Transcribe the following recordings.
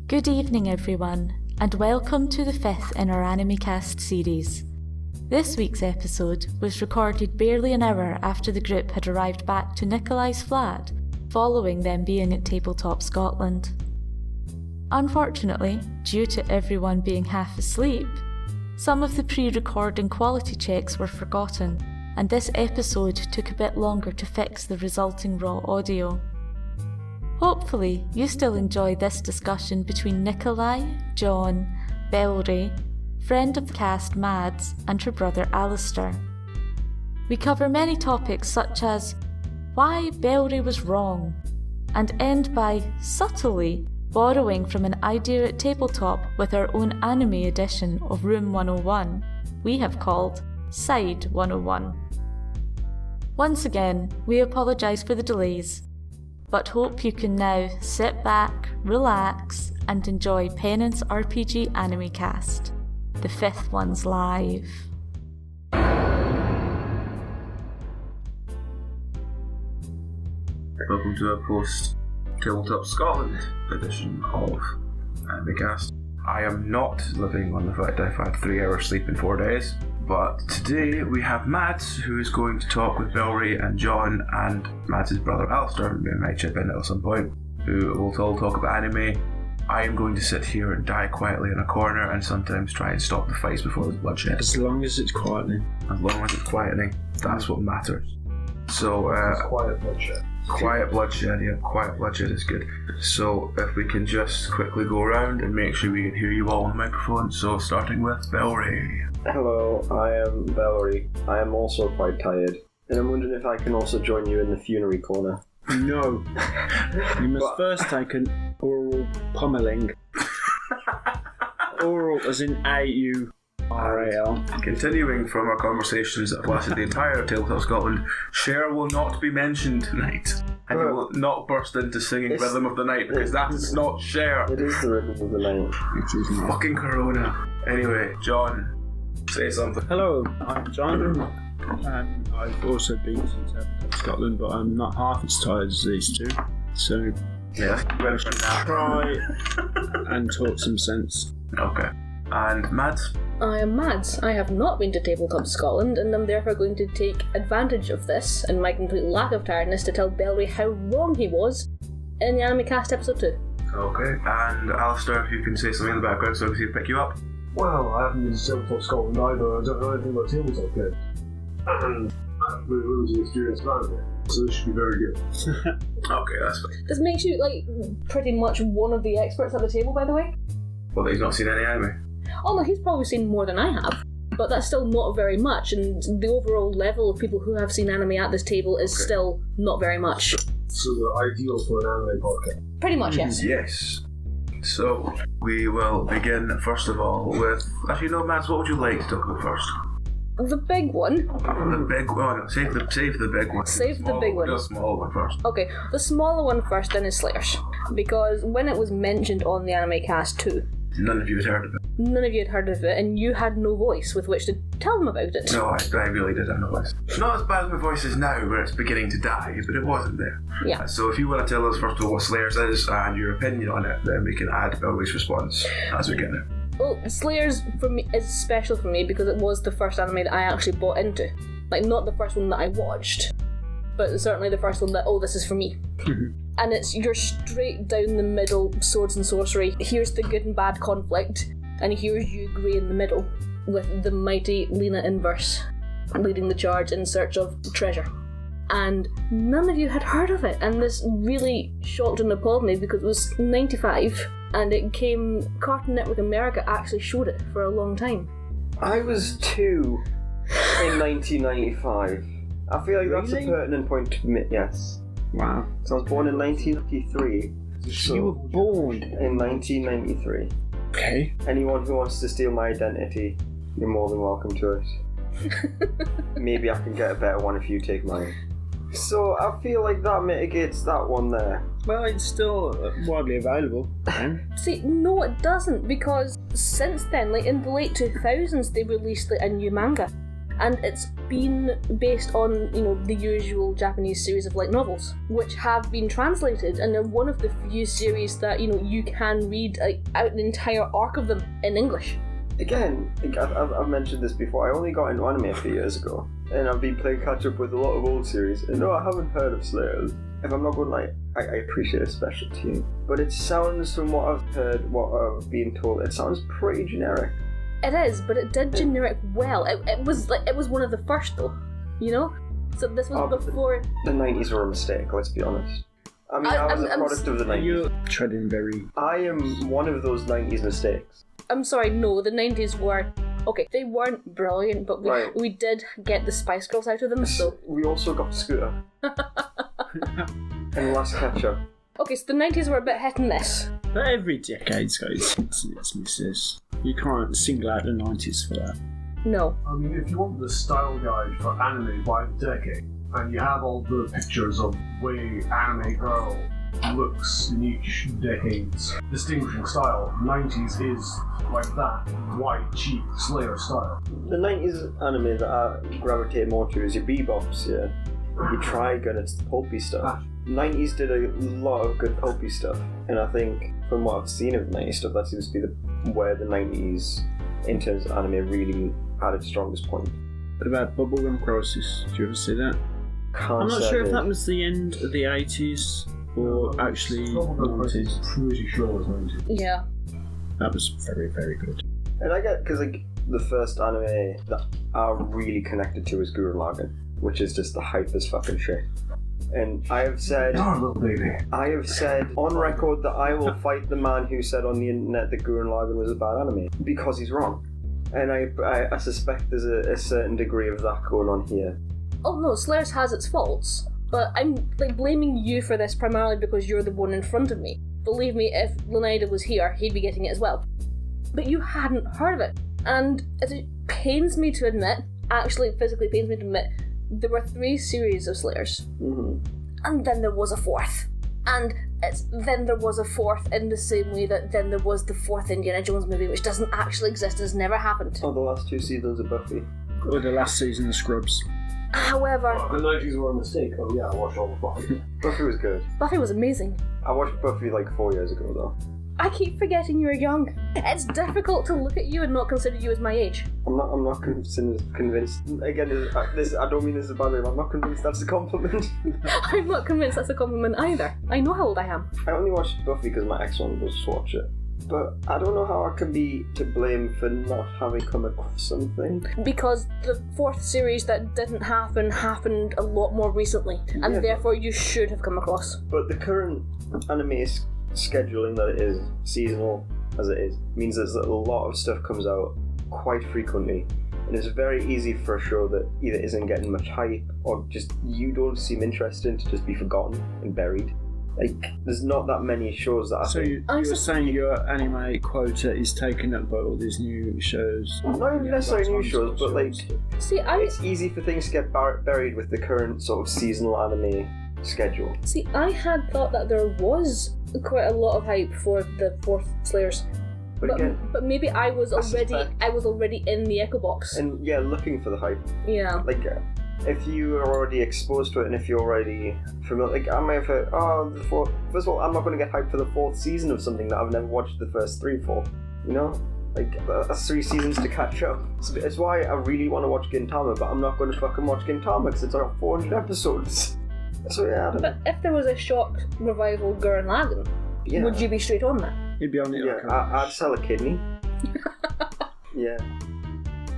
Good evening everyone, and welcome to the 5th in our Animecast series. This week's episode was recorded barely an hour after the group had arrived back to Nikoli's flat, following them being at Tabletop Scotland. Unfortunately, due to everyone being half asleep, some of the pre-recording quality checks were forgotten, and this episode took a bit longer to fix the resulting raw audio. Hopefully, you still enjoy this discussion between Nikoli, John, Belry, friend of the cast Mads, and her brother Alistair. We cover many topics such as why Belry was wrong, and end by subtly borrowing from an idea at Tabletop with our own anime edition of Room 101, we have called Side 101. Once again, we apologise for the delays, but hope you can now sit back, relax, and enjoy Penance RPG Animecast. The 5th one's live. Welcome to a post-Tabletop Scotland edition of Animecast. I am not living on the fact I've had 3 hours sleep in 4 days, but today we have Mads, who is going to talk with Belry and John and Mads' brother Alistair, who might chip in at some point, who will all talk about anime. I am going to sit here and die quietly in a corner and sometimes try and stop the fights before there's bloodshed. As long as it's quietening. As long as it's quietening, that's what matters. So, quiet bloodshed. Quiet bloodshed, yeah. Quiet bloodshed is good. So, if we can just quickly go around and make sure we can hear you all on the microphone. So, starting with Belry. Hello, I am Belry. I am also quite tired, and I'm wondering if I can also join you in the funerary corner. No. You must first take an oral pummeling. Oral as in A-U-R-A-L. Continuing from our conversations that have lasted the entire of Tabletop Scotland, Cher will not be mentioned tonight. And you will not burst into singing Rhythm of the Night, because that's not Cher. It is the Rhythm of the Night. Fucking Corona. Anyway, John, say something. Hello, I'm John. I've also been to Tabletop Scotland, but I'm not half as tired as these two. So, yeah, let's try and talk some sense. Okay. And Mads? I am Mads. I have not been to Tabletop Scotland, and I'm therefore going to take advantage of this and my complete lack of tiredness to tell Belry how wrong he was in the Animecast episode 2. Okay. And Alistair, if you can say something in the background so we can pick you up. Well, I haven't been to Tabletop Scotland either. I don't know anything about tabletop yet. And I have really limited experience around it, so this should be very good. Okay, that's fine. This makes you, pretty much one of the experts at the table, by the way. Well, he's not seen any anime. Oh no, he's probably seen more than I have, but that's still not very much, and the overall level of people who have seen anime at this table is still not very much. So they're ideal for an anime podcast. Pretty much, yes. Yes. So, we will begin, first of all, with... Actually, no, Mads, what would you like to talk about first? The big one. The big one. No, save the big one. Save the big one. The small one first. Okay, the smaller one first, then is Slayers. Because when it was mentioned on the Animecast 2, none of you had heard of it. None of you had heard of it, and you had no voice with which to tell them about it. No, I really did have no voice. Not as bad as my voice is now, where it's beginning to die, but it wasn't there. Yeah. So if you want to tell us first of all what Slayers is and your opinion on it, then we can add Belry's response as we get there. Well, Slayers for me is special for me because it was the first anime that I actually bought into. Not the first one that I watched, but certainly the first one that, this is for me. And it's your straight down the middle swords and sorcery. Here's the good and bad conflict, and here's you grey in the middle, with the mighty Lena Inverse leading the charge in search of treasure. And none of you had heard of it, and this really shocked and appalled me because it was 95, and Cartoon Network America actually showed it for a long time. I was 2 in 1995. I feel like that's a pertinent point to admit, yes. Wow. So I was born in 1993. So you were born in 1993. Okay. Anyone who wants to steal my identity, you're more than welcome to it. Maybe I can get a better one if you take mine. So I feel like that mitigates that one there. Well, it's still widely available. See, no it doesn't, because since then, in the late 2000s, they released a new manga. And it's been based on, the usual Japanese series of light novels, which have been translated, and they're one of the few series that, you can read out an entire arc of them in English. Again, I've mentioned this before, I only got into anime a few years ago, and I've been playing catch up with a lot of old series, and no, I haven't heard of Slayers. If I'm not going I appreciate a special tune, but it sounds, from what I've heard, what I've been told, it sounds pretty generic. It is, but it did generic well. It was one of the first though, So this was before. The 90s were a mistake, let's be honest. I mean, I was a product of the 90s. You're treading very... I am one of those 90s mistakes. I'm sorry, no, the 90s were... Okay, they weren't brilliant, but we did get the Spice Girls out of them, so... We also got Scooter. And Last Catcher. Okay, so the 90s were a bit hit and miss. But every decade's got its misses. You can't single out the 90s for that. No. I mean, if you want the style guide for anime by the decade, and you have all the pictures of the way anime girl looks in each decade's distinguishing style, 90s is like that white, cheap Slayer style. The 90s anime that I gravitate more to is your bebops, yeah. Your Trigun, it's the pulpy stuff. 90s did a lot of good pulpy stuff, and I think from what I've seen of the 90s stuff, that seems to be where the 90s, in terms of anime, really had its strongest point. What about Bubblegum Crisis? Did you ever see that? I'm not sure if that was the end of the 80s or actually 90s. Pretty sure it was 90s. Yeah. That was very, very good. And I get, because the first anime that I really connected to is Gurren Lagann, which is just the hype as fucking shit. And I have said on record that I will fight the man who said on the internet that Gurren Lagann was a bad anime, because he's wrong. And I suspect there's a certain degree of that going on here. Oh no, Slayers has its faults, but I'm blaming you for this primarily because you're the one in front of me. Believe me, if Leonida was here, he'd be getting it as well. But you hadn't heard of it, and it pains me to admit, actually physically pains me to admit, there were 3 series of Slayers. Mm-hmm. And then there was a 4th. And then there was a 4th in the same way that then there was the 4th Indiana Jones movie, which doesn't actually exist, has never happened. Oh, the last 2 seasons of Buffy. Or the last season of Scrubs. However... The 90s were a mistake. Oh yeah, I watched all of Buffy. Buffy was good. Buffy was amazing. I watched Buffy 4 years ago though. I keep forgetting you're young. It's difficult to look at you and not consider you as my age. I'm not convinced. Again, I don't mean this as a bad way, but I'm not convinced that's a compliment. I'm not convinced that's a compliment either. I know how old I am. I only watched Buffy because my ex wanted us to watch it. But I don't know how I can be to blame for not having come across something. Because the 4th series that didn't happen happened a lot more recently, and therefore you should have come across. But the current anime scheduling that it is, seasonal as it is, means that a lot of stuff comes out quite frequently, and it's very easy for a show that either isn't getting much hype or just you don't seem interested to just be forgotten and buried. There's not that many shows that I think... So you're saying your anime quota is taken up by all these new shows? Not necessarily new shows, but See, it's easy for things to get buried with the current sort of seasonal anime schedule. See, I had thought that there was quite a lot of hype for the 4th Slayers. But maybe I was already in the echo box. And looking for the hype. Yeah. If you are already exposed to it and if you're already familiar, I may have heard, the 4th. First of all, I'm not going to get hyped for the 4th season of something that I've never watched the first 3 for. That's 3 seasons to catch up. It's why I really want to watch Gintama, but I'm not going to fucking watch Gintama because it's 400 episodes. So I don't know. But if there was a shock revival Gurren Lagann, would you be straight on that? You'd be on it. I'd sell a kidney. Yeah.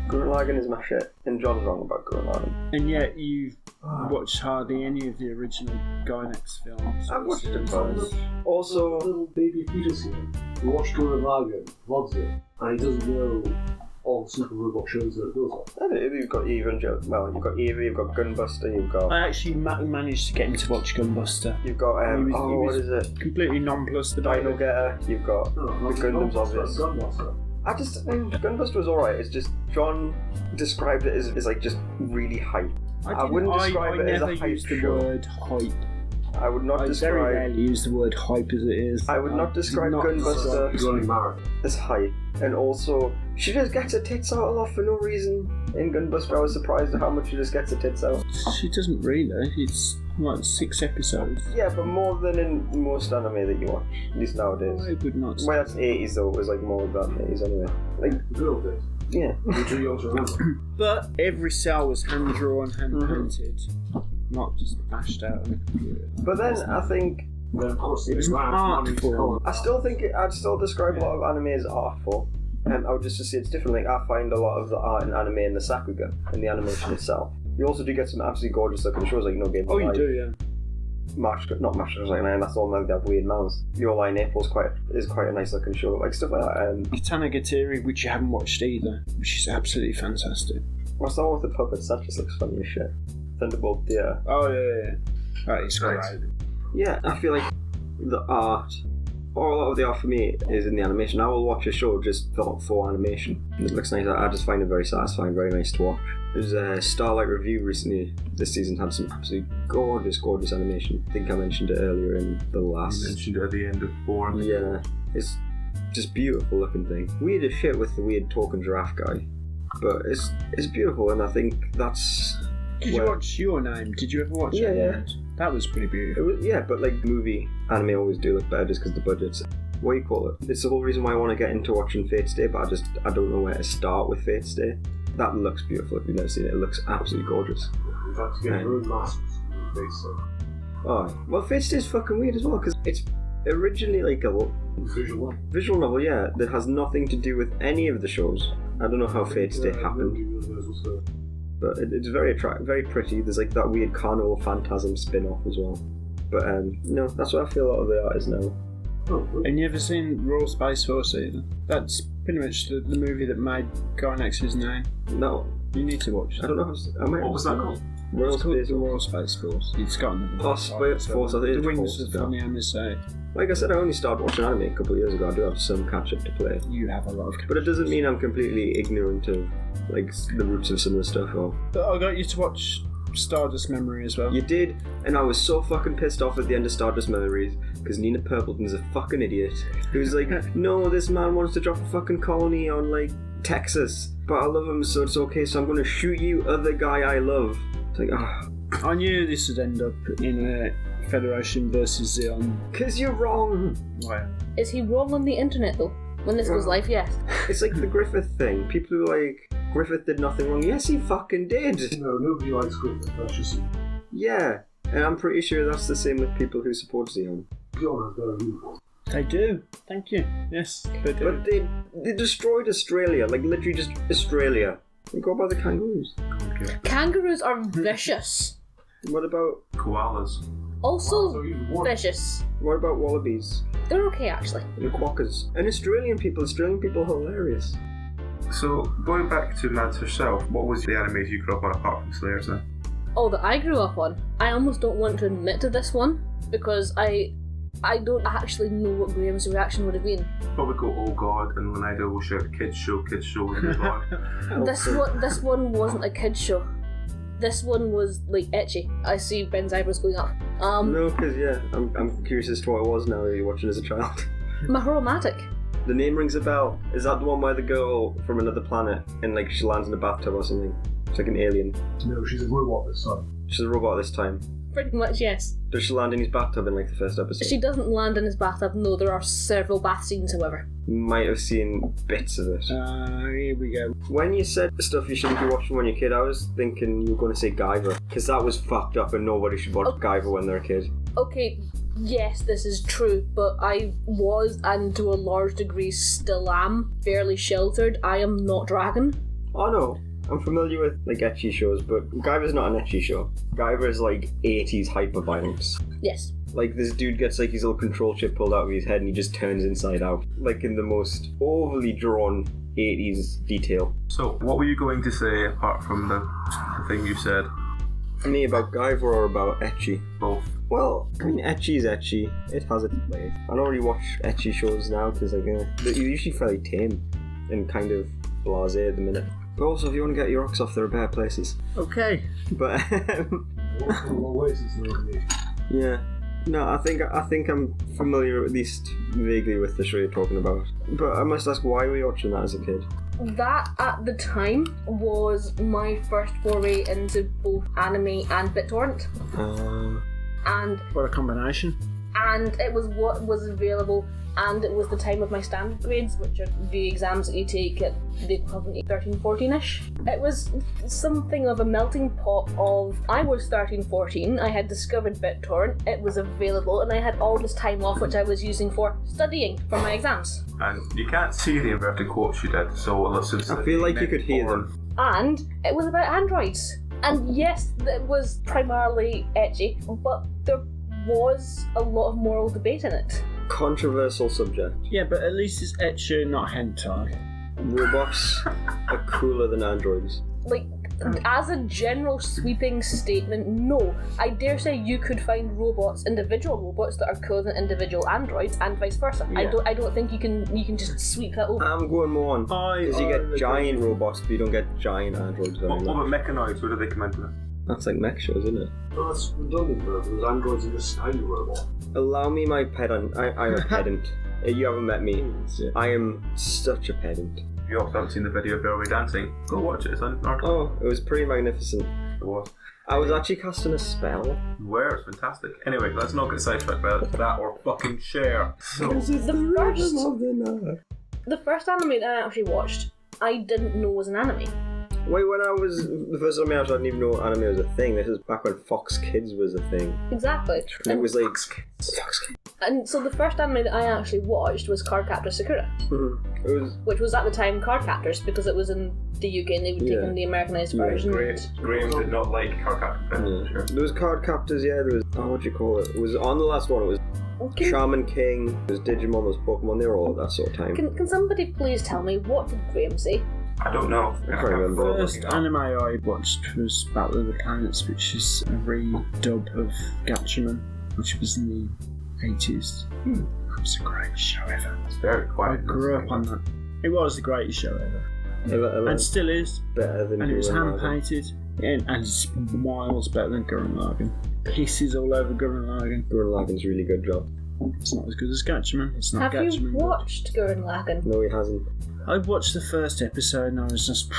Gurren Lagann is my shit, and John's wrong about Gurren Lagann. And yet you've watched hardly any of the original Gainax films. I've watched them both. Also, little baby fetus here. He watched Gurren Lagann, loves it, and he doesn't know all the super robot shows that it goes on. You've got Eva and Joe. Well, you've got Eva, you've got Gunbuster, you've got... I actually managed to get him to watch Gunbuster. You've got, what is it? Completely nonplussed. The Dino Getter, you've got the Gundams obvious. Gunbuster was alright, it's just, John described it as just really hype. I wouldn't describe it as a hype show. I never used the word hype. I would not I very describe. rarely use the word hype as it is. I would not describe not Gunbuster He's running marathon. as hype. And also, she just gets her tits out a lot for no reason. In Gunbuster, I was surprised at how much she just gets her tits out. She doesn't really. It's what, 6 episodes. Yeah, but more than in most anime that you watch, at least nowadays. I would not. Well, that's 80s though. It was like more than 80s anyway. Like, Good old days. yeah. You're too young to remember. But every cell was hand drawn, hand painted, not just bashed out on a computer. But then I think Then, of course, It was artful. I'd still describe a lot of anime as artful. I would just say it's different. Like I find a lot of the art in anime in the sakuga, in the animation itself. You also do get some absolutely gorgeous looking shows, like Game Oh, you do, yeah. Not Masters like man. That's all like they have weird mouths. Your Line April is quite a nice looking show, like stuff like that. Katana Gatiri, which you haven't watched either, which is absolutely fantastic. What's that one with the puppets? That just looks funny as shit. Thunderbolt, yeah. Oh, yeah. That is great. Yeah, I feel like the art, or a lot of the art for me, is in the animation. I will watch a show just for animation. It looks nice. I just find it very satisfying, very nice to watch. There's a Starlight Review recently. This season had some absolutely gorgeous animation. I think I mentioned it earlier in the last. You mentioned it at the end of 4. Yeah, it's just beautiful looking thing. Weird as shit with the weird talking giraffe guy, but it's beautiful, and I think that's. Did you watch Your Name? Did you ever watch Yeah, it? yeah. That was pretty beautiful. But like movie anime always do look better just because the budgets. What do you call it? It's the whole reason why I want to get into watching Fate's Day, but I don't know where to start with Fate's Day. That looks beautiful. If you've never seen it, it looks absolutely gorgeous. We've had to get your own masters in the face, so. Oh, well, Fate's Day is fucking weird as well because it's originally like a visual novel, yeah, that has nothing to do with any of the shows. I don't know how Fate's Day happened. But it's very attractive, very pretty. There's like that weird Carnival Phantasm spin-off as well. But no, that's what I feel a lot of the art is now. And you ever seen Royal Space Force either? That's pretty much the movie that made Garnax's name. No, You need to watch I that. don't know how. What was that called? Royal It's called Space the Royal Space Force. It's got another Oh, Space Force, I think The it's Wings Force, of yeah. Funny MSA. Like I said, I only started watching anime a couple of years ago. I do have some catch-up to play. You have a lot of. But it doesn't mean I'm completely ignorant of like the roots of some of the stuff. Or But I got you to watch Stardust Memory as well. you did, and I was so fucking pissed off at the end of Stardust Memories because Nina Purpleton's a fucking idiot who's like, no, this man wants to drop a fucking colony on like Texas, but I love him, so it's okay. So I'm gonna shoot you, other guy I love. It's like, I knew this would end up in a Federation versus Xeon. cause you're wrong. Wow. Is he wrong on the internet though? When this goes live, yes. It's like the Griffith thing. People are like, Griffith did nothing wrong. Yes, he fucking did. No, nobody likes Griffith, that's just. Yeah, and I'm pretty sure that's the same with people who support Xeon. John has got a rule. They do. Thank you. Yes, they do. But they destroyed Australia, like literally just Australia. They go by the kangaroos. Kangaroos are vicious. What about Koalas. Also So even worse. vicious. what about wallabies They're okay actually. and quokkas? And Australian people are hilarious. So, going back to Mads herself, what was the animes you grew up on apart from Slayers then? Oh, that I grew up on. I almost don't want to admit to this one because I don't actually know what Graham's reaction would have been. Probably go, oh god, and Leonidas will shout, kids show, and move on. This one wasn't a kid's show. This one was like etchy. I see Ben's eyebrows going up. No, because yeah, I'm curious as to what it was now you're watching as a child. Mahoromatic. The name rings a bell. Is that the one where the girl from another planet and like she lands in a bathtub or something? It's like an alien. No, she's a robot this time. She's a robot this time. Pretty much, yes. Does she land in his bathtub in like the first episode? She doesn't land in his bathtub. No, there are several bath scenes, however. Might have seen bits of it. Here we go. When you said stuff you shouldn't be watching when you're a kid, I was thinking you were going to say Guyver, because that was fucked up and nobody should watch Guyver when they're a kid. Okay, yes, this is true, but I was, and to a large degree still am, fairly sheltered. I am not Dragon. Oh no, I'm familiar with like ecchi shows, but Guyver's not an ecchi show. Guyver is like 80s hyper-violence. Yes. Like this dude gets like his little control chip pulled out of his head and he just turns inside out. Like in the most overly drawn 80s detail. So, what were you going to say apart from the thing you said? Me about Guyver or about ecchi? Both. Well, I mean, ecchi is ecchi. It has its place. I don't really watch ecchi shows now because like they're usually fairly tame and kind of blasé at the minute. But also, if you want to get your rocks off, there are better places. Okay. But Walked a long way since 1980. yeah, No, I think I'm familiar at least vaguely with the show you're talking about. But I must ask, why were you watching that as a kid? That, at the time, was my first foray into both anime and BitTorrent. And What a combination. and it was what was available, and it was the time of my standard grades, which are the exams that you take at the equivalent of 13, 14-ish. It was something of a melting pot of, I was 13, 14, I had discovered BitTorrent, it was available, and I had all this time off which I was using for studying for my exams. And you can't see the inverted quotes you did, so listen to I feel like you could hear them. And it was about androids. And yes, it was primarily ecchi, but there was a lot of moral debate in it. Controversial subject. Yeah, but at least it's ecchi, not hentai. Robots are cooler than androids. Like, as a general sweeping statement, no. I dare say you could find individual robots that are cooler than individual androids, and vice versa. Yeah. I don't think you can just sweep that over. I'm going more on. Because you get giant robots, but you don't get giant androids very What about much. mechanoids? Where do they come into it? That's like mech shows, isn't it? Well, that's redundant, though, because androids are just tiny robot. Allow me my pedant. I'm a pedant. You haven't met me. I am such a pedant. If you also haven't seen the video of Belry dancing, go watch it. It's on our Oh, it was pretty magnificent. It was. I was actually casting a spell. Where? It's fantastic. Anyway, let's not get sidetracked by that or fucking share. So, The first anime that I actually watched, I didn't know was an anime. Wait, when I was the first time I didn't even know anime was a thing. This is back when Fox Kids was a thing. Exactly. And it was like Fox Kids. And so the first anime that I actually watched was Cardcaptor Sakura, it was which was at the time Cardcaptors because it was in the UK and they would take in the Americanized Yeah, version. Graham did not like Cardcaptor. Sure. There was card captors, yeah. There was what do you call it? It was on the last one. It was Can, Shaman King. There was Digimon. There was Pokemon. They were all at that sort of time. can somebody please tell me, what did Graham say? I don't know. I can't remember. The first anime I watched was Battle of the Planets, which is a redub of Gatchaman, which was in the 80s. It was a great show ever. It's very I quiet. grew up on that. It was the greatest show ever. And still is. better than And it was Gurren Lagann. hand-painted. And it's miles better than Gurren Lagann. Pisses all over Gurren Lagann. Gurren Lagann's really good job. It's not as good as Gatchaman. It's not Have Gatchaman. you watched Gurren Lagann? No, he hasn't. I watched the first episode and I was just...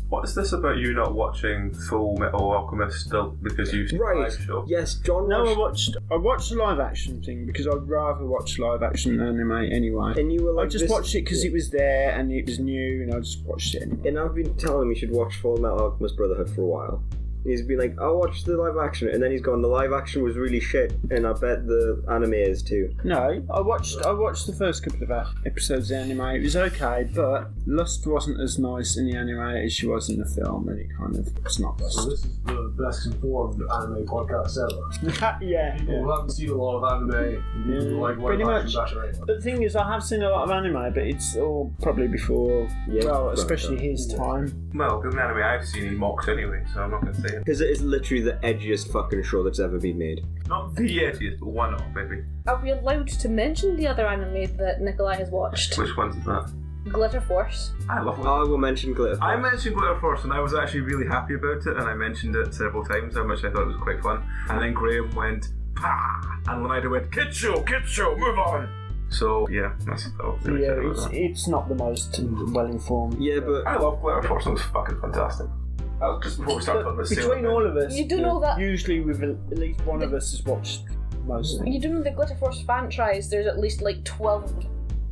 What is this about you not watching Full Metal Alchemist still because you've seen the Right. live show? Yes, John. No, watched- I watched the live action thing because I'd rather watch live action than anime anyway. And you were like, I just this- watched it because it was there and it was new and I just watched it anyway. And I've been telling him he should watch Full Metal Alchemist Brotherhood for a while. He's been like, I'll watch the live action, and then he's gone, the live action was really shit, and I bet the anime is too. No, I watched the first couple of episodes of the anime. It was okay, but Lust wasn't as nice in the anime as she was in the film, and it kind of it's not So Lust. this is the best informed anime podcast ever. Yeah. People who haven't seen a lot of anime, and people who like Pretty live action much. better anyway. But the thing is, I have seen a lot of anime, but it's all probably before, Yeah, well, right, especially right. his time. Well, the anime I've seen he mocks anyway, so I'm not going to say it. Because it is literally the edgiest fucking show that's ever been made. Not the edgiest, but one of, maybe. Are we allowed to mention the other anime that Nikolai has watched? Which one's that? Glitter Force. I love it. I will mention Glitter I Force. mentioned Glitter Force and I was actually really happy about it, and I mentioned it several times how much I thought it was quite fun. And then Graham went, "Pah!" and Leonida went, Kitcho, move on! So, yeah, that's all. Yeah, it's not the most well informed. Yeah, but I love Glitter Force, it was fucking fantastic. Just before we start talking about Sailor Between Moon. all of us, You do know that- usually with at least one of us has watched most of it. You do know the Glitter Force franchise, there's at least like 12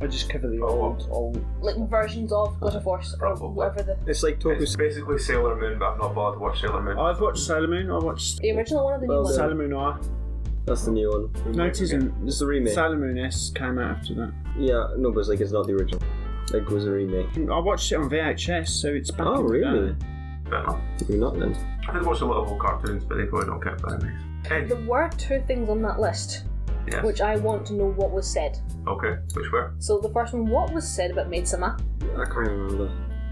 I just cover the Oh, old. like versions of Glitter Force or Probably. whatever the it's like It's Tokus. basically Sailor Moon, but I'm not bothered to watch Sailor Moon. I've watched Sailor Moon. I watched original one or the new Well, one. Sailor Moon R. That's the new one. No, it isn't. It's the remake. Sailor Moon S came out after that. Yeah, no, but it's like it's not the original. It was a remake. I watched it on VHS, so it's back. Oh, in the really? day. But Maybe not then. I did watch a lot of old cartoons, but they probably don't count for animes. Hey, There were two things on that list, yes. which I want to know what was said. Okay, which were? So the first one, what was said about Maid-sama? I can't remember.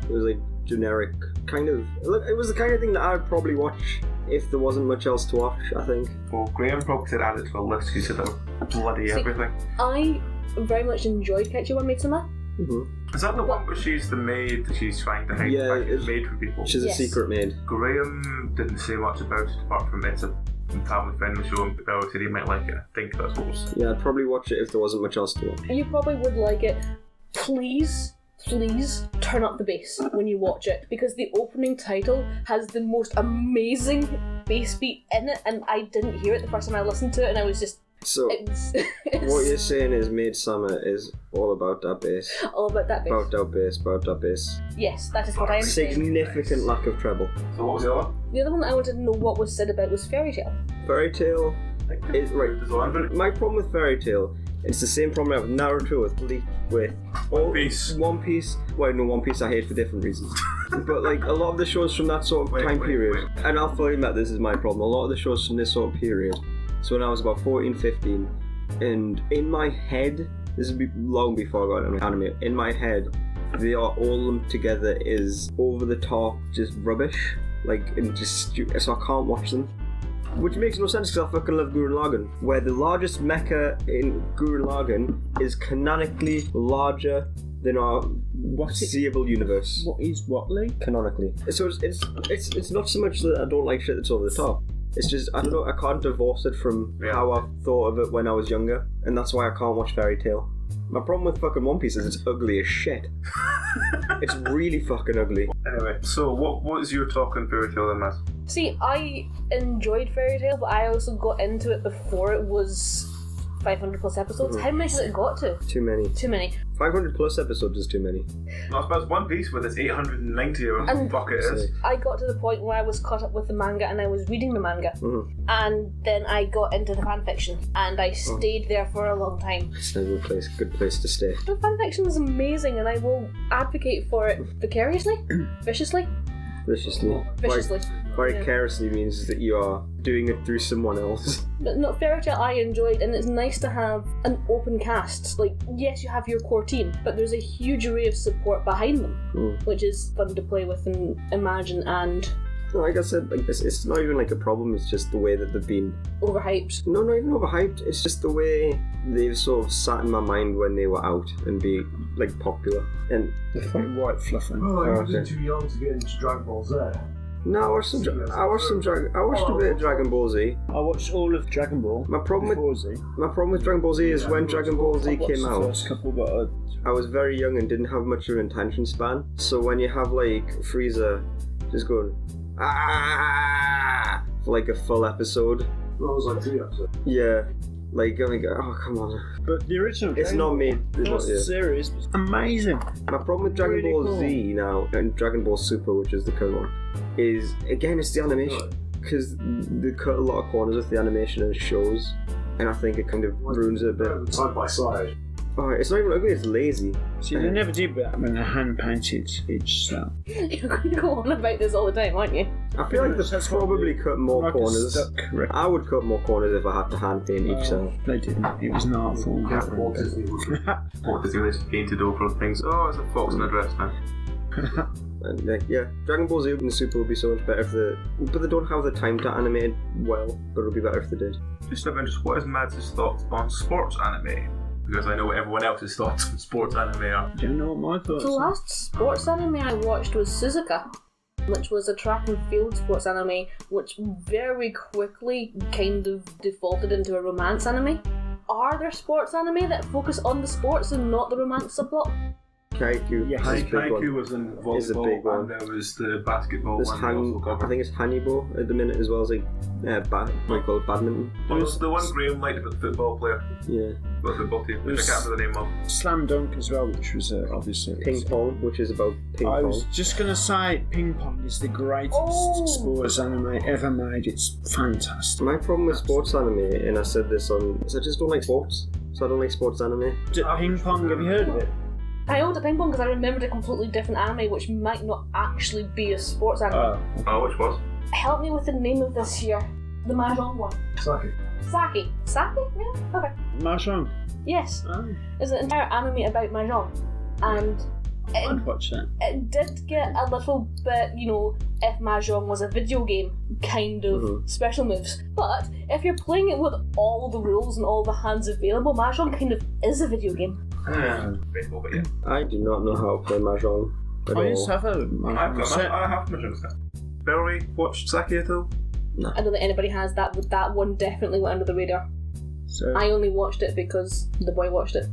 It was like generic, kind of. Look, it was the kind of thing that I would probably watch if there wasn't much else to watch. I think. Well, Graham probably said add it to a list because he said that bloody See- everything. I very much enjoyed Ketchup Maid-sama. Mm-hmm. Is that the one where she's the maid that she's trying to hide Yeah, the fact she's it's- maid from people? She's Yes. a secret maid. Graham didn't say much about it apart from it's a and Pam found the show and Belry said he might like it. I think that's what was said. Yeah, I'd probably watch it if there wasn't much else to watch. You probably would like it. Please turn up the bass when you watch it, because the opening title has the most amazing bass beat in it, and I didn't hear it the first time I listened to it, and I was just... So, what you're saying is Midsummer is all about that bass. All about that bass. About that bass. Yes, that is what I am saying. Significant lack of treble. So what was the other one? The other one I wanted to know what was said about was Fairy Tale. Fairy Tale is... Right, my problem with Fairy Tale, it's the same problem I have with Naruto, with Bleach, with... One Piece. One Piece. Well, no, One Piece I hate for different reasons. But, like, a lot of the shows from that sort of time period, and I'll fully admit this is my problem, a lot of the shows from this sort of period, so when I was about 14, 15, and in my head, this would be long before I got into anime, in my head, they are all lumped together is over the top, just rubbish, like, and just stupid, so I can't watch them. Which makes no sense because I fucking love Gurren Lagann, where the largest mecha in Gurren Lagann is canonically larger than our seeable universe. What is what, Lee? Canonically. So it's not so much that I don't like shit that's over the top. It's just, I don't know, I can't divorce it from how I thought of it when I was younger, and that's why I can't watch Fairy Tale. My problem with fucking One Piece is it's ugly as shit. It's really fucking ugly. Anyway, so what is your talk on Fairy Tale then, Matt? See, I enjoyed Fairy Tale, but I also got into it before it was 500 plus episodes. How many has it got to? Too many. 500 plus episodes is too many. No, I suppose One Piece with its 890 or And fuck it is. I got to the point where I was caught up with the manga and I was reading the manga. And then I got into the fanfiction and I stayed there for a long time. It's a good place to stay. The fanfiction is amazing and I will advocate for it vicariously, viciously. Vicariously means that you are doing it through someone else. But no, Fairy Tale I enjoyed, and it's nice to have an open cast. Like, yes, you have your core team, but there's a huge array of support behind them, which is fun to play with and imagine, and... Like I said, like it's not even like a problem, it's just the way that they've been... Overhyped. No, not even overhyped, it's just the way they've sort of sat in my mind when they were out and be, like, popular. And... White fluffing. Well, I wasn't too young to get into Dragon Ball Z. No, I watched a bit of Dragon Ball Z. I watched all of Dragon Ball. My problem with Dragon Ball Z is when Dragon Ball Z came out, First couple, but I was very young and didn't have much of an attention span. So when you have like Frieza just going for like a full episode, that was like 3 episodes. yeah, like I'm like, oh come on. But the original It's not made. series was amazing. My problem with Dragon Ball Z now and Dragon Ball Super, which is the current one, is again it's the animation, because they cut a lot of corners with the animation and shows, and I think it kind of ruins it a bit. Side by side. Oh, it's not even ugly, it's lazy. See, they never did that when they hand painted each cell. You're going to go on about this all the time, aren't you? I feel like they probably cut more corners. I would cut more corners if I had to hand paint each cell. They didn't. It was an art form. Walt Disney painted over things. Oh, it's a fox in a dress now. And yeah, Dragon Ball Z and Super would be so much better if but they don't have the time to animate it well, but it would be better if they did. Just out of interest, what is Mads' thoughts on sports anime? Because I know what everyone else's thoughts on sports anime are. Do you know what my thoughts The are? last sports anime I watched was Suzuka, which was a track and field sports anime, which very quickly kind of defaulted into a romance anime. Are there sports anime that focus on the sports and not the romance subplot? Kaiku Yes. is a big Kaiku one. was in volleyball, Is a big one. and there was the basketball There's one they also I covered. think it's Hannibal at the minute as well as like what do you call it, badminton. There was the one Graham liked about the football player, Yeah. the football team, which I can't remember the name of. Slam Dunk as well, which was obviously Ping pong, which is about ping I pong. was just going to say Ping Pong is the greatest sports anime ever made. It's fantastic. My problem with sports anime, and I said this is I just don't like sports, so I don't like sports anime. Ping Pong, have you heard of it? I owned a ping pong because I remembered a completely different anime which might not actually be a sports anime. Oh, which was? Help me with the name of this here. The Mahjong one. Saki. Saki. Saki? Yeah? Okay. Mahjong. Yes. Oh, There's an entire anime about Mahjong. And I'd watch that. it did get a little bit, if Mahjong was a video game, kind of special moves. But if you're playing it with all the rules and all the hands available, Mahjong kind of is a video game. Baseball, but yeah. I do not know how to play Mahjong at I used to all. have a I have Mahjong stuff. Belry watched Saki at all? No. I don't think anybody has that, but that one definitely went under the radar. So, I only watched it because the boy watched it.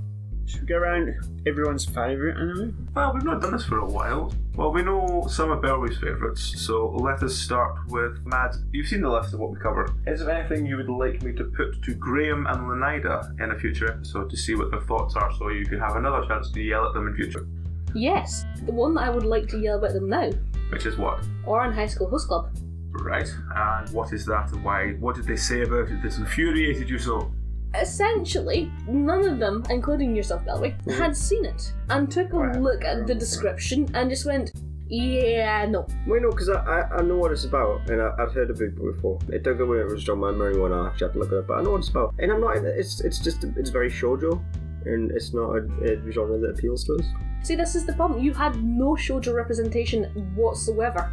should we go around everyone's favourite anime? Well, we've not done this for a while. Well, we know some of Belry's favourites, so let us start with Mads. You've seen the list of what we covered. Is there anything you would like me to put to Graham and Leonida in a future episode to see what their thoughts are, so you can have another chance to yell at them in future? Yes, the one that I would like to yell at them now. Which is what? Or in High School Host Club. Right, and what is that and why? What did they say about it that infuriated you so? Essentially, none of them, including yourself, Belry, had seen it and took a look at the description and just went, yeah, no. Wait, no, because I know what it's about, and I've heard of it before. It took away it was John my memory when I actually had to look it up, but I know what it's about. And I'm not, it's very shoujo, and it's not a genre that appeals to us. See, this is the problem. You had no shoujo representation whatsoever.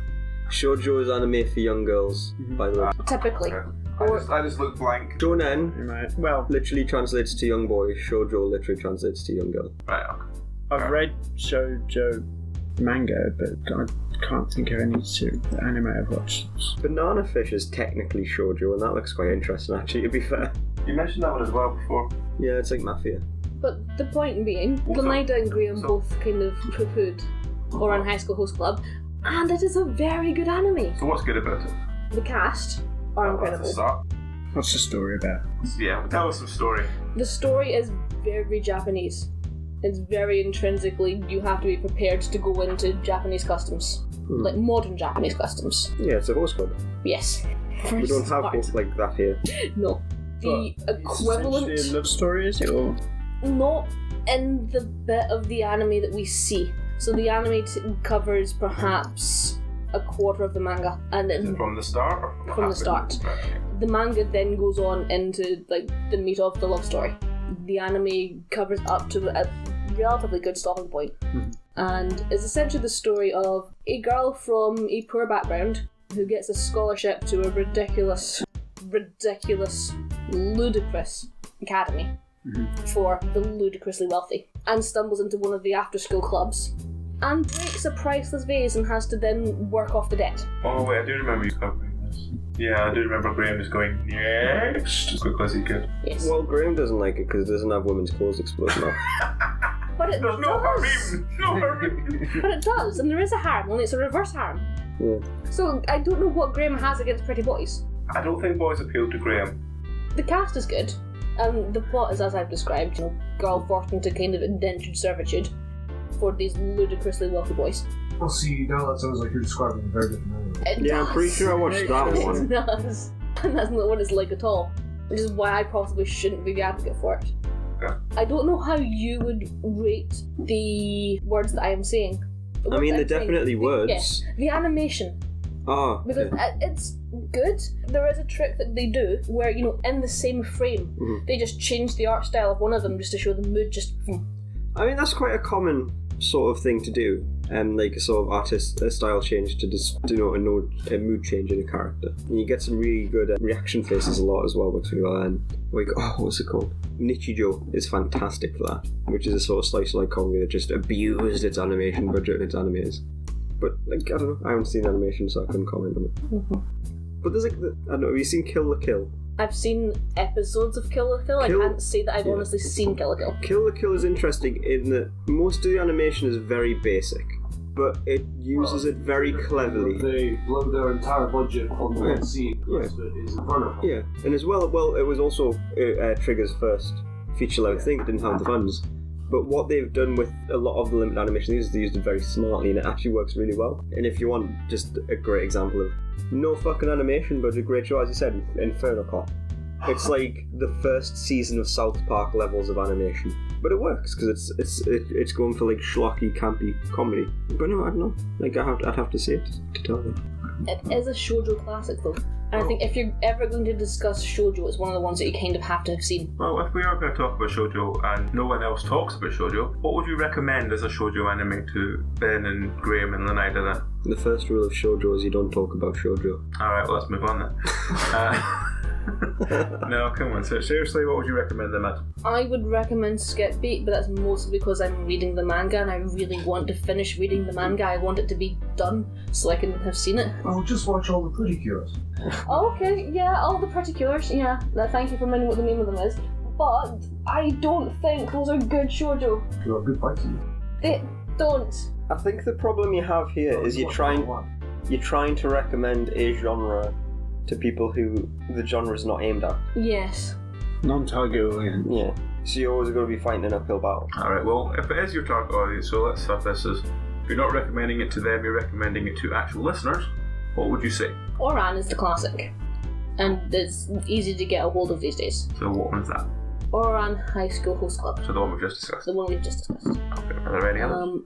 Shoujo is anime for young girls, by the way. Typically. Okay. Or I just look blank. Shonen Right. Well, literally translates to young boy, shoujo literally translates to young girl. Right, okay. I've read shoujo manga, but I can't think of any sort of anime I've watched. Banana Fish is technically shoujo, and that looks quite interesting actually, to be fair. You mentioned that one as well before. Yeah, it's like Mafia. But the point being, Also- Leonida and Graham so- both kind of poo-pooed or on High School Host Club, and it is a very good anime. So what's good about it? The cast are That's the incredible. start. What's the story about? Yeah, tell us some story. The story is very Japanese. It's very intrinsically, you have to be prepared to go into Japanese customs. Like modern Japanese customs. Yeah, it's a host club. Yes. We don't have hosts like that here. No. The But equivalent... It's essentially a love story, is it? Or Not in the bit of the anime that we see. So the anime covers perhaps a quarter of the manga, and Is it then from the start? Or From the halfway? start. Right, okay. the manga then goes on into like the meat of the love story. The anime covers up to a relatively good stopping point, and is essentially the story of a girl from a poor background who gets a scholarship to a ridiculous, ludicrous academy for the ludicrously wealthy, and stumbles into one of the after-school clubs and breaks a priceless vase and has to then work off the debt. Oh wait, I do remember you covering this. Yeah, I do remember Graham just going next as quickly as he could. Yes. Well, Graham doesn't like it because it doesn't have women's clothes exploding off. But it There's no harm does. even. No harm even. But it does, and there is a harm, only it's a reverse harm. Yeah. So I don't know what Graham has against pretty boys. I don't think boys appeal to Graham. The cast is good, and the plot is as I've described, girl forced into kind of indentured servitude for these ludicrously wealthy boys. Well, see, now that sounds like you're describing a very different anime. It Yeah, does. I'm pretty sure I watched that It one. does. And that's not what it's like at all. Which is why I possibly shouldn't be the advocate for it. Okay. I don't know how you would rate the words that I am saying. The I words mean, I'm they're saying. definitely words. Yes, the animation. Ah, Because it's good. There is a trick that they do where, in the same frame, they just change the art style of one of them just to show the mood I mean, that's quite a common sort of thing to do. Like a sort of artist style change to just denote a mood change in a character. And you get some really good reaction faces a lot as well between like, what's it called? Nichijou is fantastic for that, which is a sort of slice of life comedy that just abused its animation budget and its animators. But like, I don't know, I haven't seen animation, so I couldn't comment on it. But there's like, I don't know, have you seen Kill la Kill? I've seen episodes of Kill la Kill. I can't say that I've honestly seen Kill la Kill. Kill la Kill is interesting in that most of the animation is very basic, but it uses it very cleverly. They blow their entire budget on one scene. The Yeah. rest of it is in front of them. Yeah, and as well, it was also Trigger's first feature-length thing. It didn't have the funds. But what they've done with a lot of the limited animation is they used it very smartly, and it actually works really well. And if you want just a great example of no fucking animation, but a great show, as you said, Inferno Cop. It's like the first season of South Park levels of animation. But it works, because it's going for like schlocky, campy comedy. But no, I don't know. Like, I'd have to see it to tell you. It is a shoujo classic though. And I think if you're ever going to discuss shoujo, it's one of the ones that you kind of have to have seen. Well, if we are going to talk about shoujo and no one else talks about shoujo, what would you recommend as a shoujo anime to Ben and Graham and Leonida then? The first rule of shoujo is you don't talk about shoujo. Alright, well, let's move on then. No, come on. So seriously, what would you recommend them at? I would recommend Skip Beat, but that's mostly because I'm reading the manga and I really want to finish reading the manga. I want it to be done so I can have seen it. Oh, just watch all the Pretty Cures. Oh, okay, yeah, all the particulars, yeah. Thank you for reminding what the name of them is. But I don't think those are good shoujo. They're a good fight to you. They don't. I think the problem you have here is you're trying to recommend a genre to people who the genre is not aimed at. Yes. Non-target audience. Yeah. So you're always going to be fighting an uphill battle. Alright, well, if it is your target audience, so let's have this as, if you're not recommending it to them, you're recommending it to actual listeners, what would you say? Oran is the classic. And it's easy to get a hold of these days. So what one's that? Oran High School Host Club. So the one we've just discussed. The one we've just discussed. Okay. Are there any others?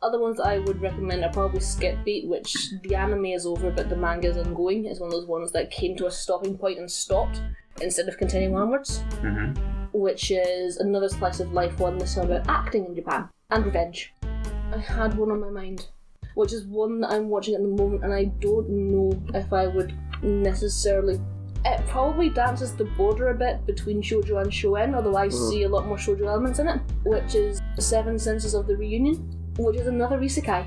Other ones I would recommend are probably Skip Beat, which the anime is over but the manga is ongoing. It's one of those ones that came to a stopping point and stopped instead of continuing onwards. Mm-hmm. Which is another slice of life one that's about acting in Japan and revenge. I had one on my mind, which is one that I'm watching at the moment, and I don't know if I would necessarily. It probably dances the border a bit between shoujo and shonen, although I see a lot more shoujo elements in it, which is Seven Senses of the Reunion, which is another isekai.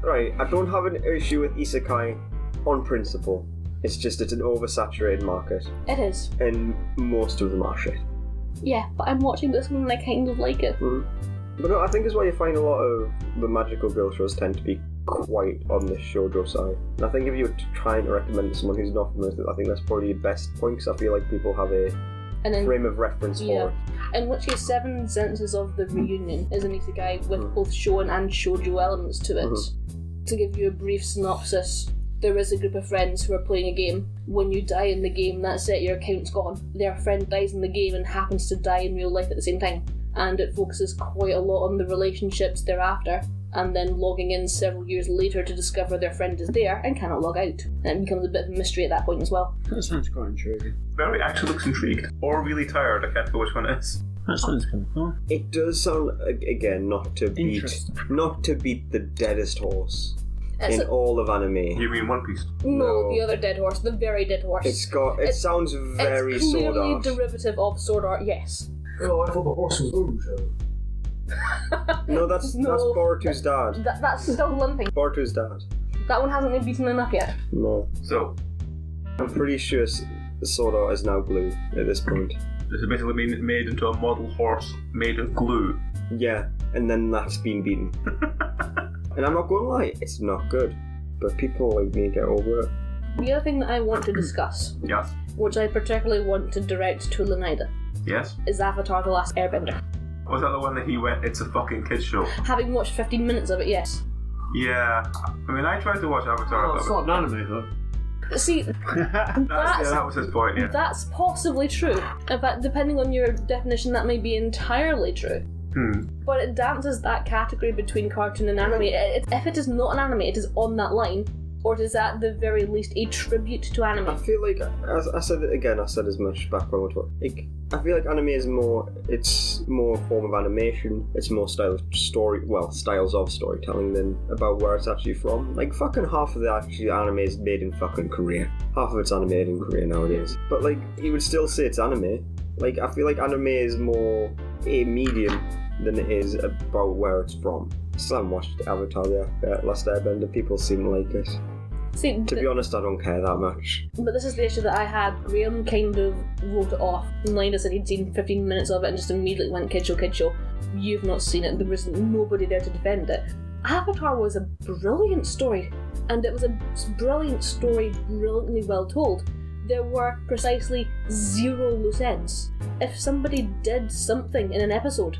Right, I don't have an issue with isekai on principle. It's just it's an oversaturated market, It is. and most of them are shit. Yeah, but I'm watching this one and I kind of like it. But no, I think that's why you find a lot of the magical girl shows tend to be quite on the shoujo side. And I think if you were trying to recommend to someone who's not familiar with it, I think that's probably your best point, because I feel like people have a And then, frame of reference for it. in which case Seven Senses of the Reunion is an isekai with both shonen and shoujo elements to it. To give you a brief synopsis, there is a group of friends who are playing a game. When you die in the game, that's it, your account's gone. Their friend dies in the game and happens to die in real life at the same time. And it focuses quite a lot on the relationships thereafter, and then logging in several years later to discover their friend is there and cannot log out. And it becomes a bit of a mystery at that point as well. That sounds quite intriguing. Belry actually looks intrigued, or really tired, I can't go which one it is. That sounds kind of cool. It does sound, again, not to beat the deadest horse It's in all of anime. You mean One Piece? No, the other dead horse, the very dead horse. It sounds very it's Sword clearly Art. derivative of Sword Art, yes. Oh, I thought the horse was Boruto. No, that's Boruto's dad. That's still limping. Boruto's dad. That one hasn't been beaten enough yet. No. So, I'm pretty sure Sword Art is now glue at this point. this has basically been made into a model horse made of glue. Yeah, and then that's been beaten. And I'm not going to lie, it's not good. But people like me get over it. The other thing that I want to discuss, Yes. which I particularly want to direct to Lenaida, Yes? is Avatar The Last Airbender. Was that the one that he went, it's a fucking kids show? Having watched 15 minutes of it, yes. Yeah. I mean, I tried to watch Avatar. Oh, it's not an anime though. See, that was his point, yeah. that's possibly true. In fact, depending on your definition, that may be entirely true. But it dances that category between cartoon and anime. If it is not an anime, it is on that line, or it is at the very least a tribute to I anime. feel like, as I said it again, I said as much back when we talked. Like, I feel like anime is it's more a form of animation. It's more styles of storytelling than about where it's actually from. Like, fucking half of the actual anime is made in fucking Korea. Half of it's animated in Korea nowadays. But like, you would still say it's anime. Like, I feel like anime is more a medium than it is about where it's from. I still haven't watched Avatar The Last Airbender. People seem to like it. See, To be honest, I don't care that much. but this is the issue that I had. Graham kind of wrote it off. Linda said he'd seen 15 minutes of it and just immediately went, kid show. You've not seen it. There was nobody there to defend it. Avatar was a brilliant story, and it was a brilliant story, brilliantly well told. There were precisely 0 loose ends. If somebody did something in an episode,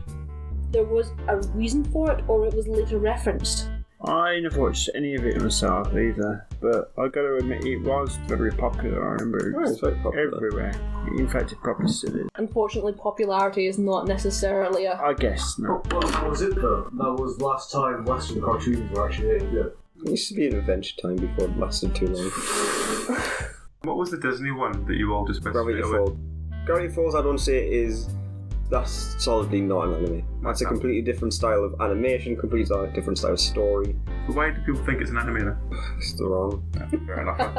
there was a reason for it, or it was later referenced. I never watched any of it myself either, but I gotta admit it was very popular. I remember it was It's very popular. everywhere. In fact, it probably still is. Unfortunately, popularity is not necessarily a... I guess not. What was it though? That was the last time Western cartoons were actually any good. It used to be an Adventure Time before it lasted too long. What was the Disney one that you all just missed? Gravity Falls. Gravity Falls, I don't say that's solidly not an anime. That's a completely different style of animation, completely different style of story. Why do people think it's an anime then? It's still wrong. Fair enough.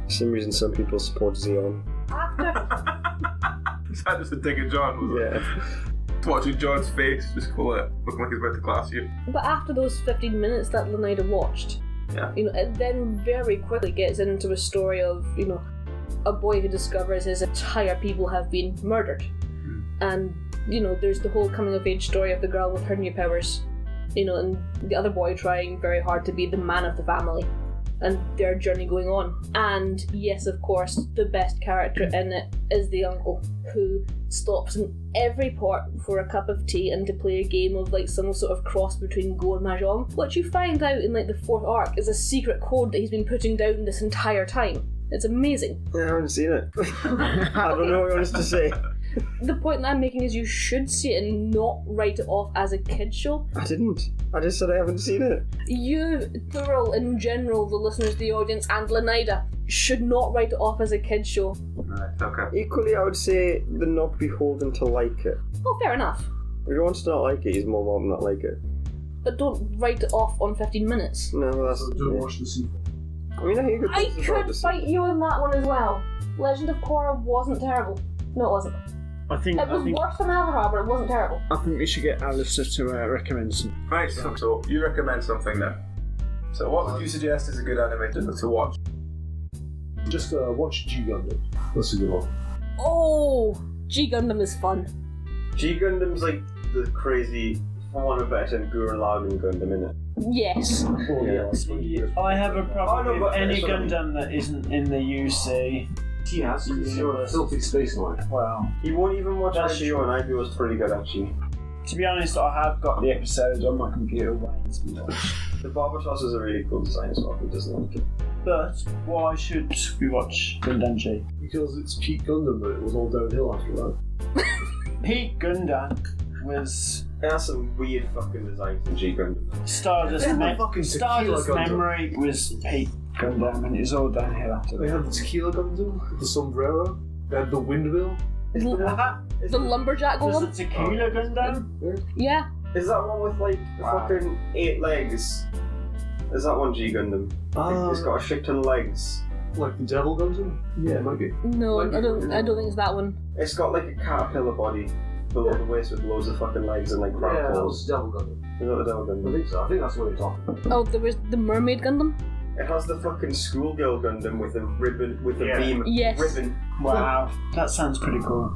For some reason, some people support Xeon. Is that just a dig at John, was it? Watching John's face, just call it, looking like he's about to glass you. But after those 15 minutes that Leonida watched, it then very quickly gets into a story of, a boy who discovers his entire people have been murdered. And, there's the whole coming of age story of the girl with her new powers, and the other boy trying very hard to be the man of the family. And their journey going on. And yes, of course, the best character in it is the uncle, who stops in every port for a cup of tea and to play a game of some sort of cross between Go and Mahjong, which you find out in the fourth arc is a secret code that he's been putting down this entire time. It's amazing. Yeah, I haven't seen it. I don't know what you want us to say. The point that I'm making is you should see it and not write it off as a kid's show. I didn't. I just said I haven't seen it. You, plural, in general, the listeners, the audience, and Leonida, should not write it off as a kid's show. Right, okay. Equally, I would say they're not beholden to like it. Oh, fair enough. If he wants to not like it, he's more welcome not like it. But don't write it off on 15 minutes. No, that's... So don't watch the sequel. I mean, I hear good I things about could the fight you on that one as well. Legend of Korra wasn't terrible. No, it wasn't. I think It was worse than Avatar, but it wasn't terrible. I think we should get Alistair to recommend some. Right, so you recommend something then. So what would you suggest is a good anime to watch? Just watch G Gundam. That's a good one. Oh, G Gundam is fun. G Gundam's like the crazy, for want of a better term, Gurren Lagann Gundam, innit? Yes. Oh, yeah. I have a problem Oh, no, with but- any sorry. Gundam that isn't in the UC. He has. You're a filthy space knight. Well, He won't even watch That's IBO, and IBO was pretty good actually. to be honest, I have got the episodes on my computer waiting to be watched. The Barbatos is a really cool design as well, who doesn't like it. But why should we watch Gundam G? Because it's Pete Gundam, but it was all downhill after that. Pete Gundam was It has some weird fucking designs in G Gundam. Stardust. They had the fucking Stardust Tequila Gundam. Memory was Pete Gundam, and it's all downhill after They that. had the Tequila Gundam with the sombrero. They had the windmill. The lumberjack There's one? the Tequila Gundam. Yeah. Is that one with like Wow. fucking 8 legs? Is that one G Gundam? It's got a shit ton of legs. Like the Devil Gundam? Yeah, it might be. No, Like- I don't think it's that one. It's got like a caterpillar body below the waist with loads of fucking legs and like crab Yeah, that claws. was Devil Gundam. Is that the Devil I Gundam? think so. I think that's what you're talking about. Oh, there was the Mermaid Gundam? It has the fucking schoolgirl Gundam with a ribbon, with a Yeah. beam. Yes. Ribbon. Wow, that sounds pretty cool.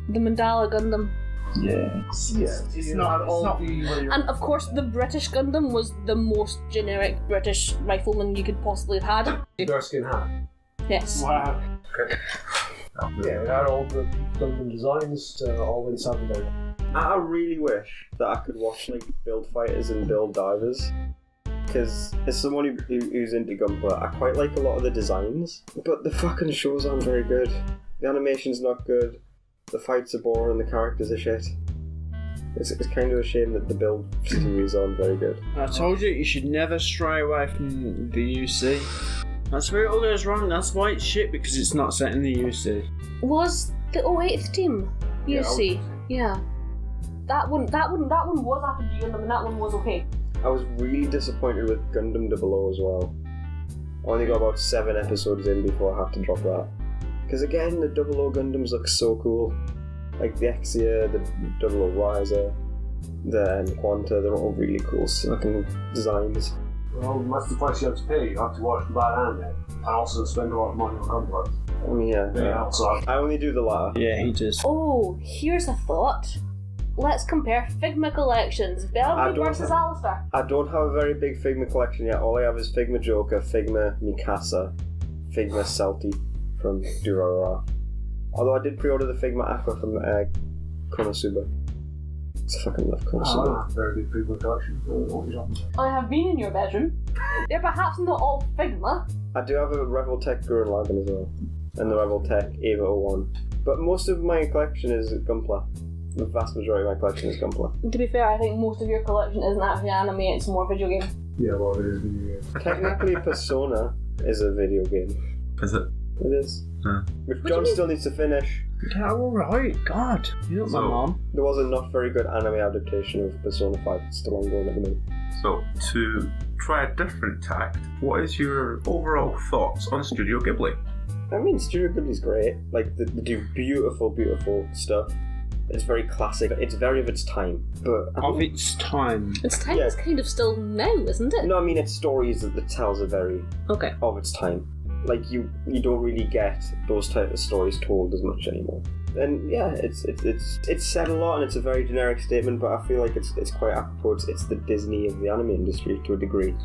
The Mandala Gundam. Yeah. It's not- all it's not- the... And of course, the British Gundam was the most generic British rifleman you could possibly have had. bearskin hat. Yes. Wow. Yeah, it had all the Gundam designs all inside and down. I really wish that I could watch like Build Fighters and Build Divers. Because as someone who's into Gunpla, I quite like a lot of the designs. But the fucking shows aren't very good. The animation's not good. The fights are boring, the characters are shit. It's kind of a shame that the Build series aren't very good. I told you should never stray away from the UC. That's where it all goes wrong. That's why it's shit, because it's not set in the UC. Was the 08th team UC? Yeah. That one was after G Gundam, and that one was okay. I was really disappointed with Gundam 00 as well. I only got about 7 episodes in before I had to drop that. Because again, the 00 Gundams look so cool. Like the Exia, the 00 Riser, the Quanta, they're all really cool looking designs. Well, that's the price you have to pay. You have to watch the bad anime and also spend a lot of money on Gunpla. I mean, yeah. So I only do the latter. Yeah, he does. Oh, here's a thought. Let's compare Figma collections. I Belry don't versus have- Alistair. I don't have a very big Figma collection yet. All I have is Figma Joker, Figma Mikasa, Figma Celti from Durarara. Although I did pre-order the Figma Aqua from Konosuba. I fucking love I don't Konosuba. have a very big Figma collection. I don't know what you're talking about. I have been in your bedroom. They're perhaps not all Figma. I do have a Revoltech Gurren Lagann as well, and the Revoltech Eva 01. But most of my collection is Gunpla. The vast majority of my collection is Gunpla. To be fair, I think most of your collection isn't actually anime, it's more video game. Yeah, well, it is video game. Technically, Persona is a video game. Is it? It is. Yeah. Which do John you mean? still needs to finish. Yeah, alright. God. You're not my So- mom. There was a not very good anime adaptation of Persona 5 that's still ongoing at the minute. So, to try a different tact, what is your overall thoughts on Studio Ghibli? I mean, Studio Ghibli's great. Like, they do beautiful, beautiful stuff. It's very classic. It's very of its time. But Of its time. Its time Yeah. is kind of still now, isn't it? No, I mean, its stories that it tells are very Okay. of its time. Like, you don't really get those type of stories told as much anymore. And yeah, it's said a lot, and it's a very generic statement, but I feel like it's quite apropos. It's the Disney of the anime industry to a degree.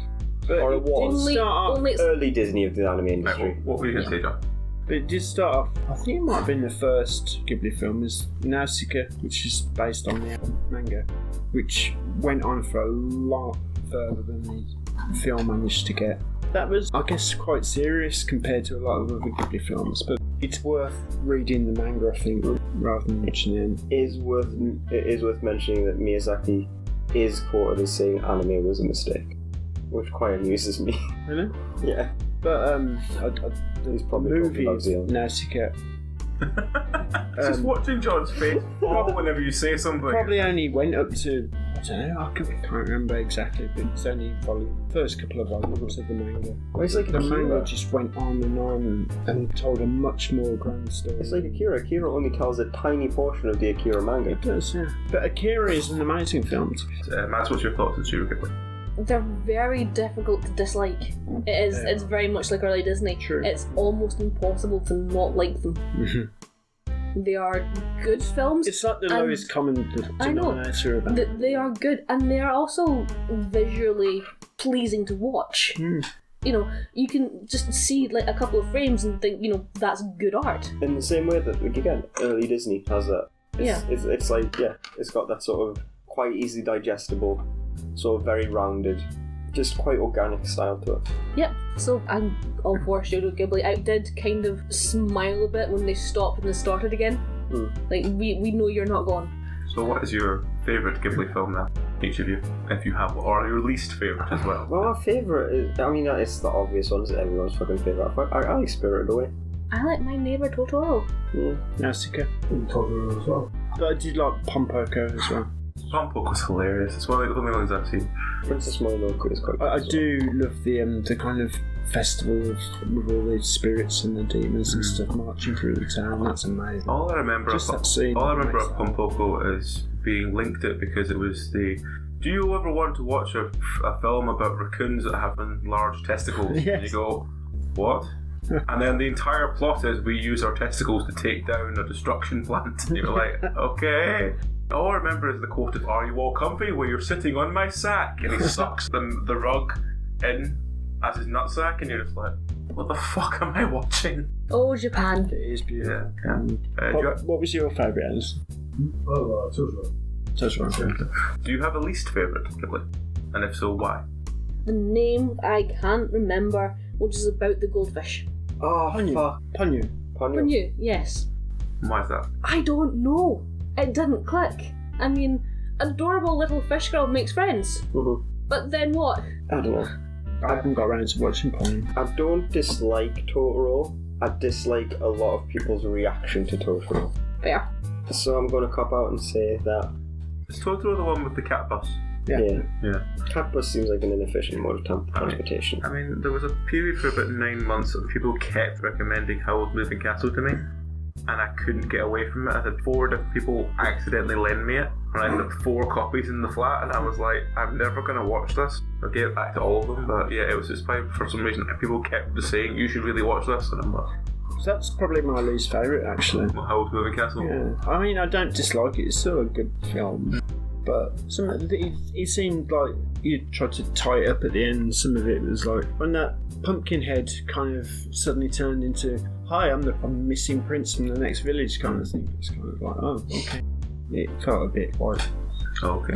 But Or it it was. did start off, Only Early Disney of the anime Right, industry. what were you going to say, John? but it did start off, I think it might have been the first Ghibli film, is Nausicaa, which is based on the manga, which went on for a lot further than the film managed to get. That was, I guess, quite serious compared to a lot of other Ghibli films, but it's worth reading the manga, I think, rather than mentioning It is worth mentioning that Miyazaki is quoted as saying anime was a mistake, which quite amuses me. Really? Yeah, But he's the probably movie talking about Zeal. Nausicaa Just watching John's face whenever you say something. probably only went up to, I don't know, I can't remember exactly, but it's only first couple of volumes of the manga. Well, it's like The manga Akira. just went on and told a much more grand story. It's like Akira. Akira only tells a tiny portion of the Akira manga. It does, yeah. But Akira is an amazing film. Mads, what's your thoughts on Studio Ghibli? they're very difficult to dislike. It's very much like early Disney. True. It's almost impossible to not like them. They are good films. It's like the And- lowest common I know. denominator of that. They are good, and they are also visually pleasing to watch. You know, you can just see like a couple of frames and think, you know, that's good art. In the same way that, like, again, early Disney has that. Yeah. It's like, yeah, it's got that sort of quite easily digestible, sort of very rounded, just quite organic style to it. Yep. So I'm all for Studio Ghibli. I did kind of smile a bit when they stopped and they started again. Like, we know you're not gone. So what is your favourite Ghibli film now? Each of you, if you have, or your least favourite as well? Well, my favourite is, I mean, it's the obvious one, it's everyone's fucking favourite. I like Spirited Away. I like My Neighbor Totoro. Yeah. Nausicaa. Totoro as well. But I did like Pompoko as well. Pump was hilarious. It's one of the only ones I've seen. Princess Mononoke is quite good. I as well. do love the kind of festival with all the spirits and the demons and stuff marching through the town. That's amazing. All I remember, Just that scene. all I remember of Makes that- Pompoko is being linked it because it was the. Do you ever want to watch a film about raccoons that have large testicles? Yes. And you go, what? And then the entire plot is we use our testicles to take down a destruction plant. And you're like, okay. All I remember is the quote of "Are you all comfy?" where you're sitting on my sack, and he sucks the rug in as his nutsack, and you're just like, what the fuck am I watching? Oh, Japan. It is beautiful. Yeah. What was your favourite, Alice? Oh, Totoro. Totoro. Do you have a least favourite Ghibli? And if so, why? The name I can't remember, which is about the goldfish. Oh, Ponyo. fuck. Ponyo. When you? Yes. Why is that? I don't know. It didn't click. I mean, adorable little fish girl makes friends. Mhm. But then what? I don't know. I haven't got around to watching Ponyo. I don't dislike Totoro. I dislike a lot of people's reaction to Totoro. Fair. So I'm going to cop out and say that, Is Totoro the one with the cat bus? yeah, Yeah. cat bus seems like an inefficient mode of transportation. I mean, there was a period for about 9 months that people kept recommending Howl's Moving Castle to me, and I couldn't get away from it. I had 4 different people accidentally lend me it, and I ended up 4 copies in the flat, and I was like, I'm never going to watch this. I'll get back to all of them, but yeah, it was just fine. For some reason, people kept just saying, you should really watch this, and I'm like, That's probably my least favourite, actually. Howl's Moving Castle? Yeah. I mean, I don't dislike it. It's still a good film. But it seemed like you tried to tie it up at the end. Some of it was like when that pumpkin head kind of suddenly turned into, "Hi, I'm the missing prince from the next village" kind of thing. It's kind of like, oh, okay. It felt a bit like, Okay.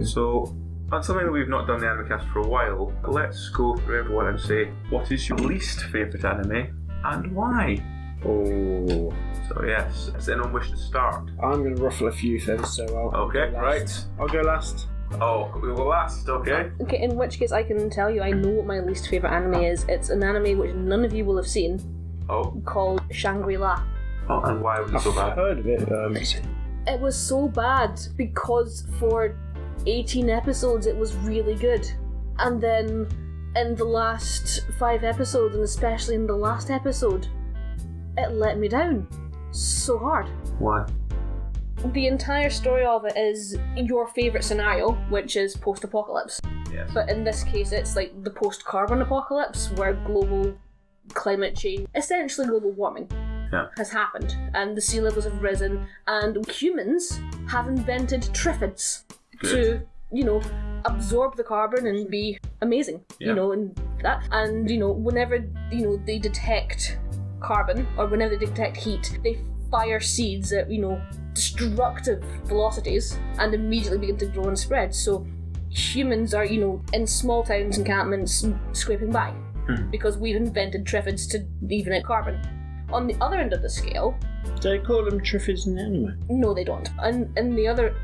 So, on something that we've not done the Animecast for a while, let's go through everyone and say, what is your least favourite anime and why? Oh. So yes, does anyone wish to start? I'm going to ruffle a few feathers, so I'll Okay, go last. right. I'll go last. Oh, we'll go last, okay. Okay, in which case I can tell you I know what my least favourite anime is. It's an anime which none of you will have seen, Oh, called Shangri-La. oh, and why was it so I've bad? heard of it, but I haven't seen it. It was so bad because for 18 episodes it was really good. And then in the last 5 episodes, and especially in the last episode, it let me down so hard. Why? The entire story of it is your favourite scenario, which is post-apocalypse. Yes. But in this case, it's like the post-carbon apocalypse, where global climate change, essentially global warming, has happened, and the sea levels have risen, and humans have invented triffids to, absorb the carbon and be amazing, and that. And, whenever, they detect carbon, or whenever they detect heat, they fire seeds at, destructive velocities and immediately begin to grow and spread. So humans are, in small towns, encampments, scraping by because we've invented triffids to even out carbon. On the other end of the scale, do they call them triffids in the anime? No, they don't. And on the other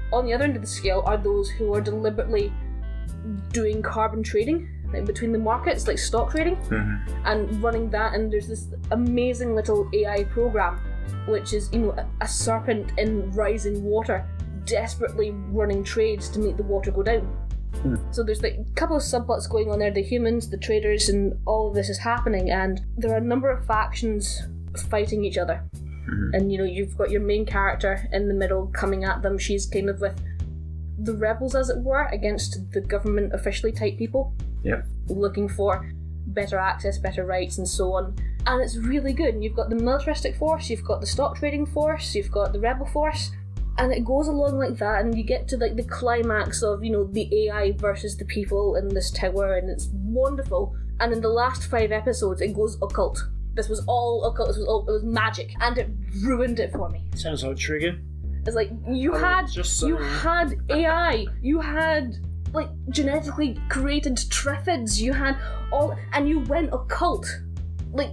end of the scale are those who are deliberately doing carbon trading, like between the markets, like stock trading, and running that. And there's this amazing little AI program, which is, a serpent in rising water, desperately running trades to make the water go down. So there's like a couple of subplots going on there, the humans, the traders, and all of this is happening, and there are a number of factions fighting each other. And you've got your main character in the middle coming at them. She's kind of with the rebels, as it were, against the government officially type people, looking for better access, better rights, and so on. And it's really good. And you've got the militaristic force, you've got the stock trading force, you've got the rebel force, and it goes along like that, and you get to like the climax of, the AI versus the people in this tower, and it's wonderful. And in the last 5 episodes, it goes occult. This was all occult, it was magic, and it ruined it for me. Sounds like Trigger. It's like, you had AI, you had like genetically created triffids, you had all, and you went occult. Like,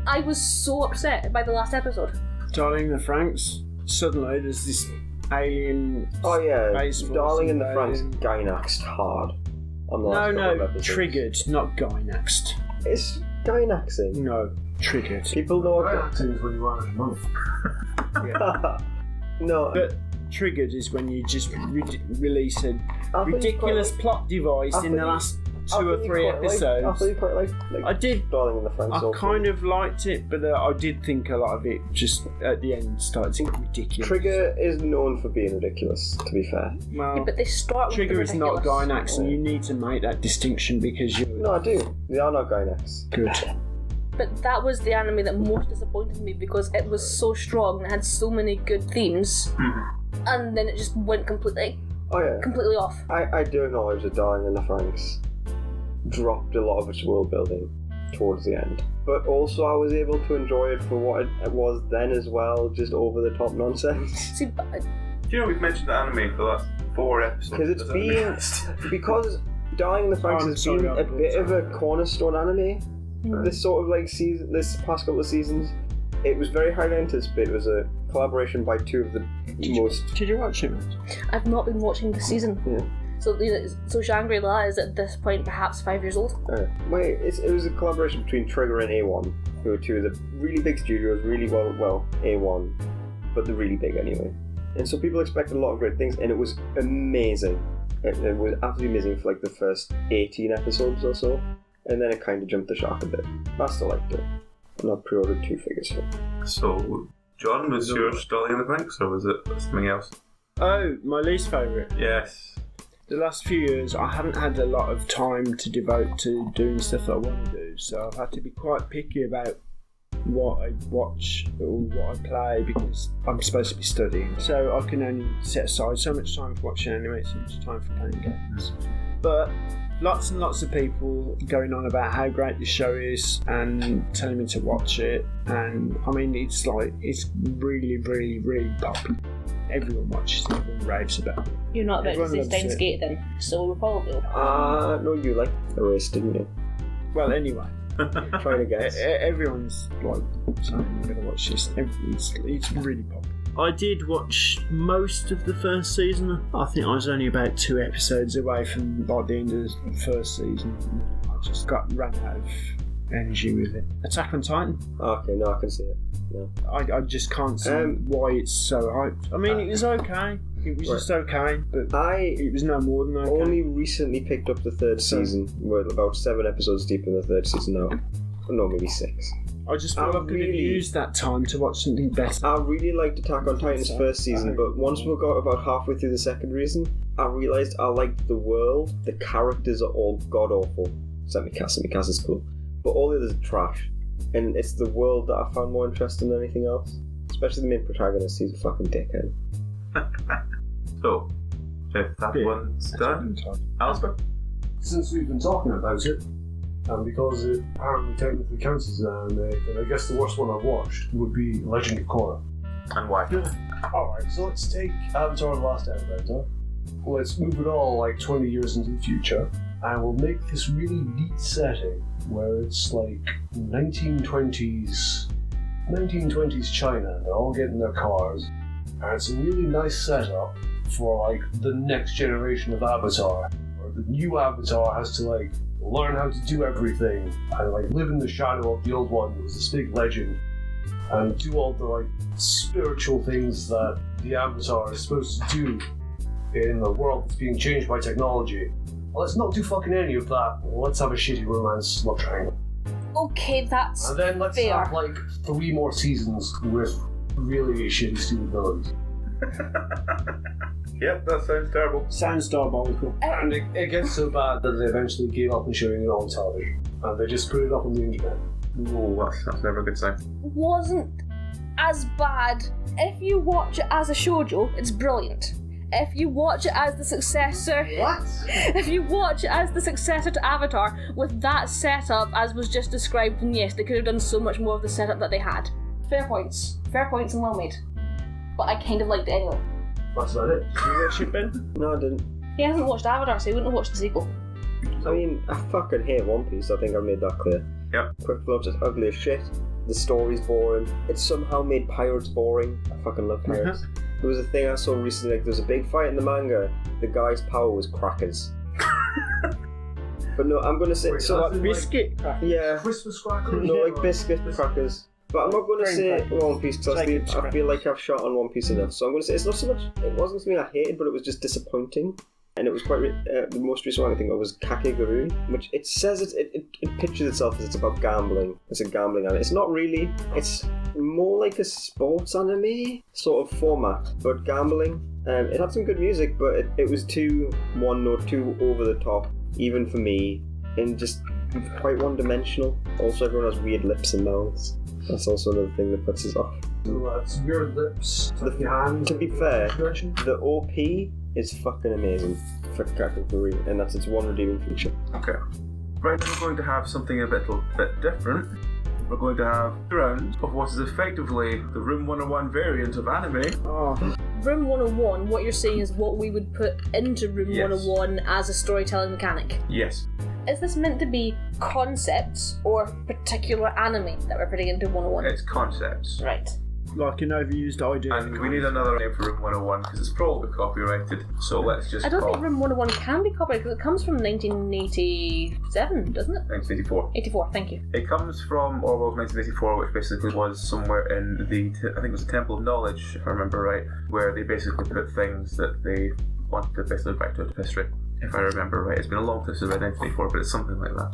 I was so upset by the last episode. Darling in the Franxx, suddenly there's this alien. Oh yeah, space Darling in the force Franxx Gynaxed hard. On the last couple of episodes. Triggered, not Gynaxed. It's Gynaxing. No, triggered. People know what Gynaxing is when you run out of money. No, But triggered is when you just release a ridiculous plot device in the last 2 or 3 episodes. I thought you quite like I did. Darling in the Franxx. I kind of liked it, but I did think a lot of it just at the end started to get ridiculous. Trigger is known for being ridiculous, to be fair. Well, But they start with Trigger the is not ridiculous. Gynax, and you need to make that distinction because you. No, I do. They are not Gynax. Good. But that was the anime that most disappointed me because it was so strong and had so many good themes, and then it just went completely off. I do acknowledge that Darling in the Franxx dropped a lot of its world building towards the end. But also I was able to enjoy it for what it was then as well, just over the top nonsense. See, but Do you know we've mentioned the anime for the last 4 episodes? Because it's been... because Darling in the Franxx has been a bit of a cornerstone anime. This sort of like season, this past couple of seasons, it was very highly anticipated. It was a collaboration by 2 of the most... Did you watch it? I've not been watching the season. Yeah. So Shangri-La is at this point perhaps 5 years old. Wait, it was a collaboration between Trigger and A1, who are 2 of the really big studios, really well, A1, but they're really big anyway. And so people expected a lot of great things, and it was amazing. It was absolutely amazing for like the first 18 episodes or so, and then it kind of jumped the shark a bit. I still liked it. And I pre-ordered 2 figures for it. So, John, was yours Darling in the Franxx, or was it something else? Oh, my least favourite. Yes. The last few years, I haven't had a lot of time to devote to doing stuff that I want to do, so I've had to be quite picky about what I watch or what I play because I'm supposed to be studying. So I can only set aside so much time for watching anime, so much time for playing games. But lots and lots of people going on about how great this show is and telling me to watch it, and I mean it's really, really, really popular. Everyone watches it, everyone raves about it. You're not about Everyone to say loves Steins it. Gate then, so we're probably No, you like the race, didn't you? Well, anyway. Trying to guess. Everyone's like saying I'm going to watch this. It's really popular. I did watch most of the first season. I think I was only about 2 episodes away from like the end of the first season. I just ran out of energy with it. Attack on Titan. Okay, no, I can see it. No. I just can't see why it's so hyped. I mean, it was okay. It was just okay, but it was no more than okay. Only recently picked up the 3rd season. We're about 7 episodes deep in the 3rd season now. No, maybe 6. I just feel I could have used that time to watch something better. I really liked Attack on Titan's first season, but once we got about halfway through the second season, I realised I liked the world. The characters are all god-awful. Except Mikasa is cool. But all the others are trash. And it's the world that I found more interesting than anything else. Especially the main protagonist, he's a fucking dickhead. So, if that one's done, Alistair? Since we've been talking about it, and because it apparently technically counts as an anime, then I guess the worst one I've watched would be Legend of Korra. And why? Alright, so let's take Avatar: The Last Airbender. Let's move it all like 20 years into the future, and we'll make this really neat setting where it's like 1920s China, and they're all getting their cars, and it's a really nice setup for like the next generation of Avatar, where the new Avatar has to like learn how to do everything and like live in the shadow of the old one who was this big legend, and do all the like spiritual things that the Avatar is supposed to do in a world that's being changed by technology. Well, let's not do fucking any of that. Let's have a shitty romance love triangle. Okay, that's And then let's fair. have like 3 more seasons with really shitty, stupid villains. Yep, that sounds terrible. Sounds diabolical. And it gets so bad that they eventually gave up on showing it on television. And they just put it up on the internet. Oh, that's never a good sign. Wasn't as bad. If you watch it as a shoujo, it's brilliant. If you watch it as the successor... What? If you watch it as the successor to Avatar, with that setup as was just described, then yes, they could have done so much more of the setup that they had. Fair points and well made. But I kind of liked it anyway. That's about it. You watch it, Ben? No, I didn't. He hasn't watched Avatar, so he wouldn't have watched the sequel. I mean, I fucking hate One Piece, I think I made that clear. Yep. Quick Flow is ugly as shit. The story's boring. It somehow made pirates boring. I fucking love pirates. There was a thing I saw recently, like there was a big fight in the manga. The guy's power was crackers. But no, I'm gonna say... Wait, so that's Like biscuit crackers. yeah, Christmas crackers? no, like biscuit crackers. But I'm not going to Cream say crackers. One Piece because I feel like I've shot on One Piece enough. So I'm going to say it's not so much. It wasn't something I hated, but it was just disappointing. And it was quite. The most recent one I think of was Kakegurui, which it says it pictures itself as it's about gambling. It's a gambling anime. It's not really. It's more like a sports anime sort of format, but gambling. It had some good music, but it was too one note, too over the top, even for me, and just quite one-dimensional. Also, everyone has weird lips and mouths. That's also another thing that puts us off. So that's weird lips. To be fair, the OP is fucking amazing for Kakegurui, and that's its one redeeming feature. Okay. Right now we're going to have something a bit different. We're going to have 2 rounds of what is effectively the Room 101 variant of anime. Oh, Room 101, what you're saying is what we would put into Room Yes. 101 as a storytelling mechanic. Yes. Is this meant to be concepts or particular anime that we're putting into 101? It's concepts. Right. like an overused idea. And we need another name for Room 101 because it's probably copyrighted. So let's just I don't call think Room 101 can be copyrighted because it comes from 1987, doesn't it? 1984. 84, thank you. It comes from Orwell's 1984, which basically was somewhere in the, I think it was the Temple of Knowledge, if I remember right, where they basically put things that they wanted to basically back to history, if I remember right. It's been a long time since I read 1984, but it's something like that.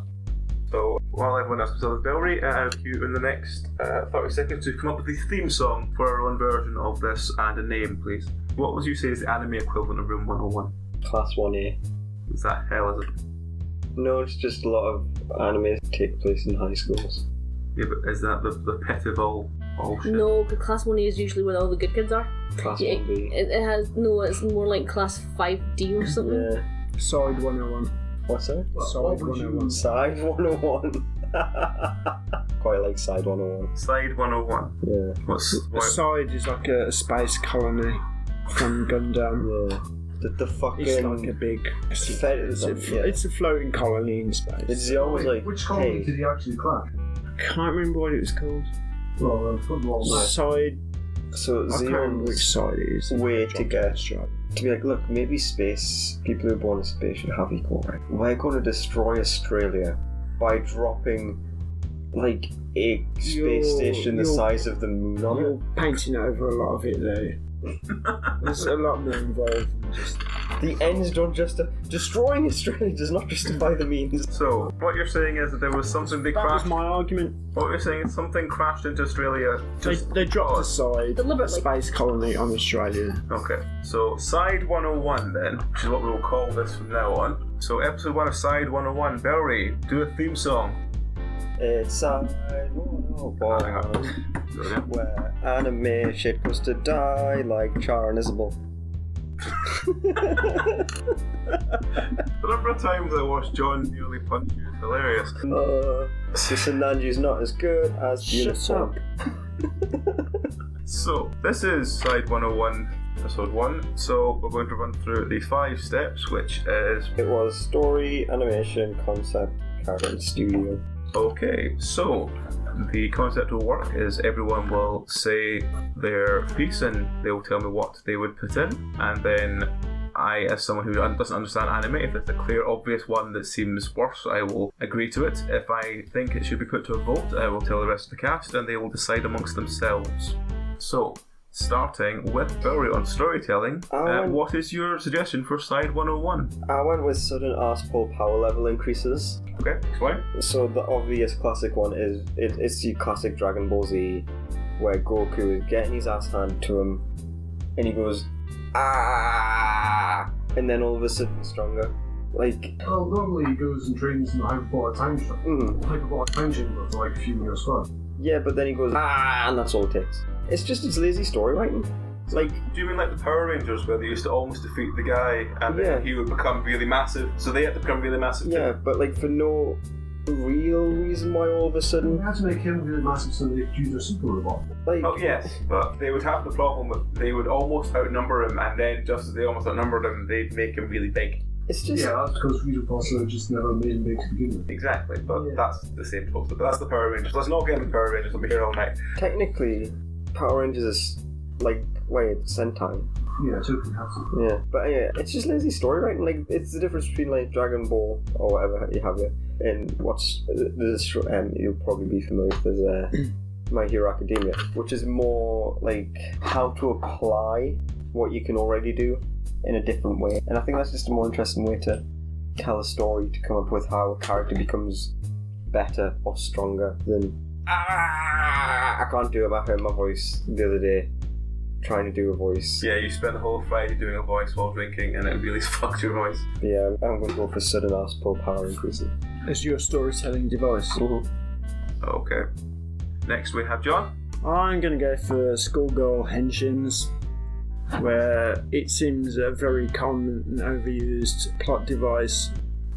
So while everyone else comes up with Belry, I have you in the next 30 seconds to come up with the theme song for our own version of this and a name, please. What would you say is the anime equivalent of Room 101? Class 1A. Is that hell, is it? No, it's just a lot of anime take place in high schools. Yeah, but is that the pit of all shit? No, because Class 1A is usually where all the good kids are. Class Yeah, 1B. it has, no, it's more like Class 5D or something. Yeah. Side 101. What's that? Side 101. Side 101. Quite like Side 101. Side 101. Yeah. The side is like a space colony from Gundam. Yeah. The fucking... It's like a big... It's a floating colony in space. It's always like, which colony hey, did he actually crash? I can't remember what it was called. Well, football match. Side... so I can't remember which Zeon's side it is. way to get Australia. to be like, look, maybe space, people who are born in space should have equal rights. We're going to destroy Australia by dropping like a space station the size of the moon on You're it. painting over a lot of it there. There's a lot more involved than just... The ends don't destroying Australia does not justify the means. So, what you're saying is that there was something That was my argument. What you're saying is something crashed into Australia. They dropped aside a Deliberately. space colony on Australia. Okay, so Side 101 then, which is what we'll call this from now on. So episode 1 of Side 101, Belry, do a theme song. It's Side 101, where anime shit goes to die like Char and Isabel. The number of times I watched John nearly punch you is hilarious. Sister Nanji's not as good as beautiful. So, this is Side 101, episode 1. So, we're going to run through the 5 steps, which is... It was story, animation, concept, character, and studio. Okay, so the concept will work is everyone will say their piece and they will tell me what they would put in, and then I, as someone who doesn't understand anime, if it's a clear, obvious one that seems worse, I will agree to it. If I think it should be put to a vote, I will tell the rest of the cast and they will decide amongst themselves. So, starting with Belry on storytelling, what is your suggestion for Side 101? I went with sudden arsehole power level increases. Okay, explain. So the obvious classic one is it's the classic Dragon Ball Z, where Goku is getting his ass handed to him, and he goes ah, and then all of a sudden he's stronger. Like, well, normally he goes and trains in the hyperbolic time chamber for like a few years first. Yeah, but then he goes ah, and that's all it takes. It's just its lazy story writing. Like, do you mean like the Power Rangers, where they used to almost defeat the guy and then he would become really massive, so they had to become really massive too? Yeah, but like for no real reason why all of a sudden they had to make him really massive so they could use their super robot. Like, oh yes, but they would have the problem with they would almost outnumber him, and then just as they almost outnumbered him, they'd make him really big. It's just that's because Rita Foster just never made him big to begin with. Exactly, but that's the same poster. But that's the Power Rangers. Let's not get into Power Rangers. We'll be here all night. Technically, Power Rangers is like Sentai. Yeah, totally have to. Yeah, but yeah, it's just lazy story writing. Like, it's the difference between like Dragon Ball or whatever you have it, and you'll probably be familiar with there's My Hero Academia, which is more like how to apply what you can already do in a different way, and I think that's just a more interesting way to tell a story, to come up with how a character becomes better or stronger than I can't do it. I heard my voice the other day trying to do a voice. Yeah, you spent the whole Friday doing a voice while drinking and it really fucked your voice. Yeah, I'm going to go for sudden arsehole power increasing. As your storytelling device. Mm-hmm. Okay. Next we have John. I'm going to go for schoolgirl henshins, where it seems a very common and overused plot device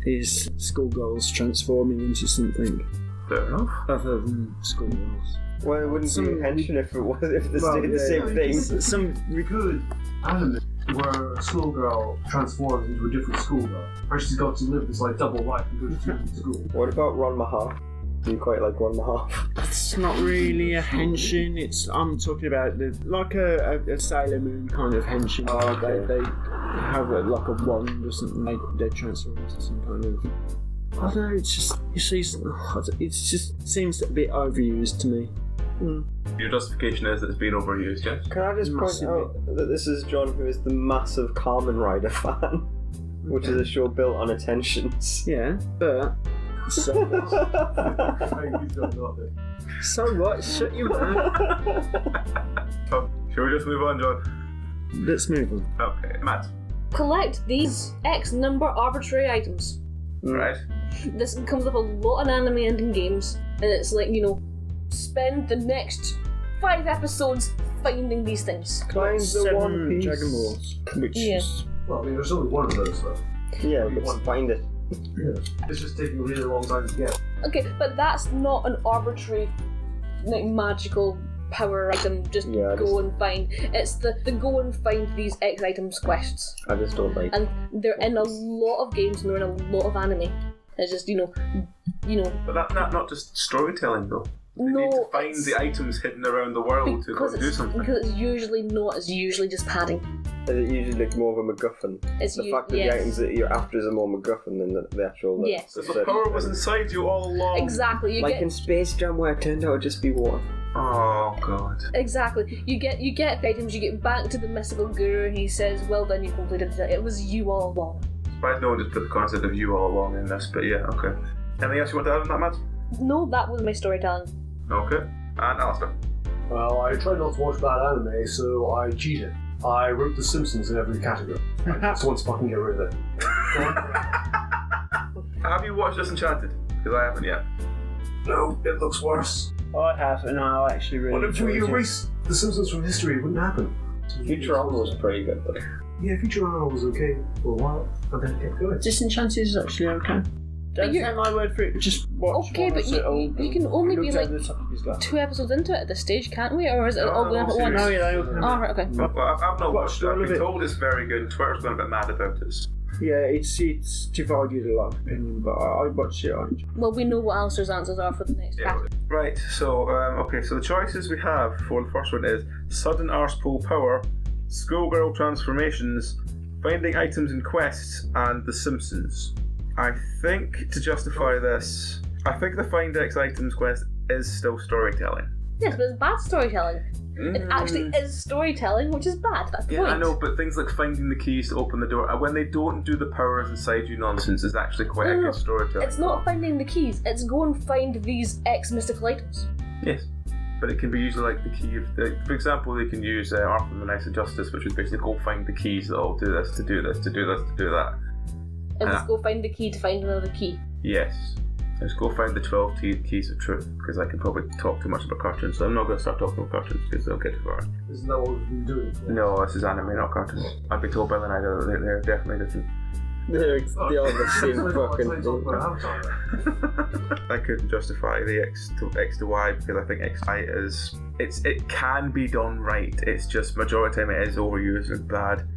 is schoolgirls transforming into something Fair enough. other than schoolgirls. Well, it wouldn't be a henchman if they stayed the same thing. We could anime where a schoolgirl transforms into a different schoolgirl, and she's got to live this like double life and go to different school. What about Ron Mahar? Do you quite like Ron Mahar? It's not really a henshin. I'm talking about a Sailor Moon kind of henshin. Oh, okay. They have like a wand or something. They transform into some kind of. I don't know. It's just it just seems a bit overused to me. Your justification is that it's been overused, yes? Can I just point out that this is John, who is the massive Kamen Rider fan, which is a show built on attentions. Yeah, but so what? Shut your mouth. Shall we just move on, John? Let's move on. Okay, Matt. Collect these X number arbitrary items. Right. This comes up a lot in anime and in games, and it's like, spend the next 5 episodes finding these things. Climb the One Piece. Dragon Balls, which is... Well, I mean, there's only one of those though. Yeah, but find it. Yeah. It's just taking a really long time to get. Okay, but that's not an arbitrary, magical power item. Just go and find. It's the go and find these X items quests. I just don't like. And they're in a lot of games and they're in a lot of anime. It's just But that's not just storytelling though. They need to find the items hidden around the world to go and do something. Because it's usually just padding. Is it usually like more of a MacGuffin? It's The fact that the items that you're after is a more MacGuffin than the actual... Yes. So the power was inside you all along. Exactly. Like in Space Jam where it turned out to just be water. Oh god. Exactly. You get items, you get back to the mystical guru and he says, well done, you completed it. It was you all along. I know just put the concept of you all along in this, but yeah, okay. Anything else you want to add on that, Matt? No, that was my storytelling. Okay. And Alistair. Well, I tried not to watch bad anime, so I cheated. I wrote The Simpsons in every category. I just want to fucking get rid of it. Have you watched Disenchanted? Because I haven't yet. No, it looks worse. I have, and I actually really What if we enjoyed it. erase The Simpsons from history? It wouldn't happen. Futurama was pretty good though. Yeah, Futurama was okay for a while, and then it kept going. Disenchanted is actually okay. Don't you're- take my word for it, just watch Okay, one but as it all- you can only be looked like over the top of his glass. 2 episodes into it at this stage, can't we? Or is it No, all going up at no, once? No, yeah, they all come Oh, out. right, okay. Well, I've not watched it. all I've of been it. told it's very good. Twitter's gone a bit mad about it. Yeah, it's divided a lot of opinion, but I watched it. I enjoyed it. Well, we know what Alistair's answers are for the next Yeah. category. Right, so, so the choices we have for the first one is Sudden Arsepole Power, Schoolgirl Transformations, Finding Items in Quests, and The Simpsons. I think, to justify this, I think the Find X Items quest is still storytelling. Yes, but it's bad storytelling. It actually is storytelling, which is bad. That's the Yeah, point. I know, but things like finding the keys to open the door, when they don't do the powers inside you nonsense, is actually quite a No, good storytelling. It's not finding the keys, it's go and find these X mystical items. Yes, but it can be usually like the key of for example, they can use Arthur and the Knights of Justice, which is basically go find the keys that all do this, to do this, to do this, to do that. And just go find the key to find another key. Yes. Let's go find the 12 keys of truth, because I can probably talk too much about cartoons, so I'm not going to start talking about cartoons because they'll get too far. Isn't that what we've been doing? No, this is anime, not cartoons. I've been told by the night that they're definitely different. They're the same fucking thing. I couldn't justify the X to Y because I think XI it can be done right. It's just majority of the time it is overused and bad.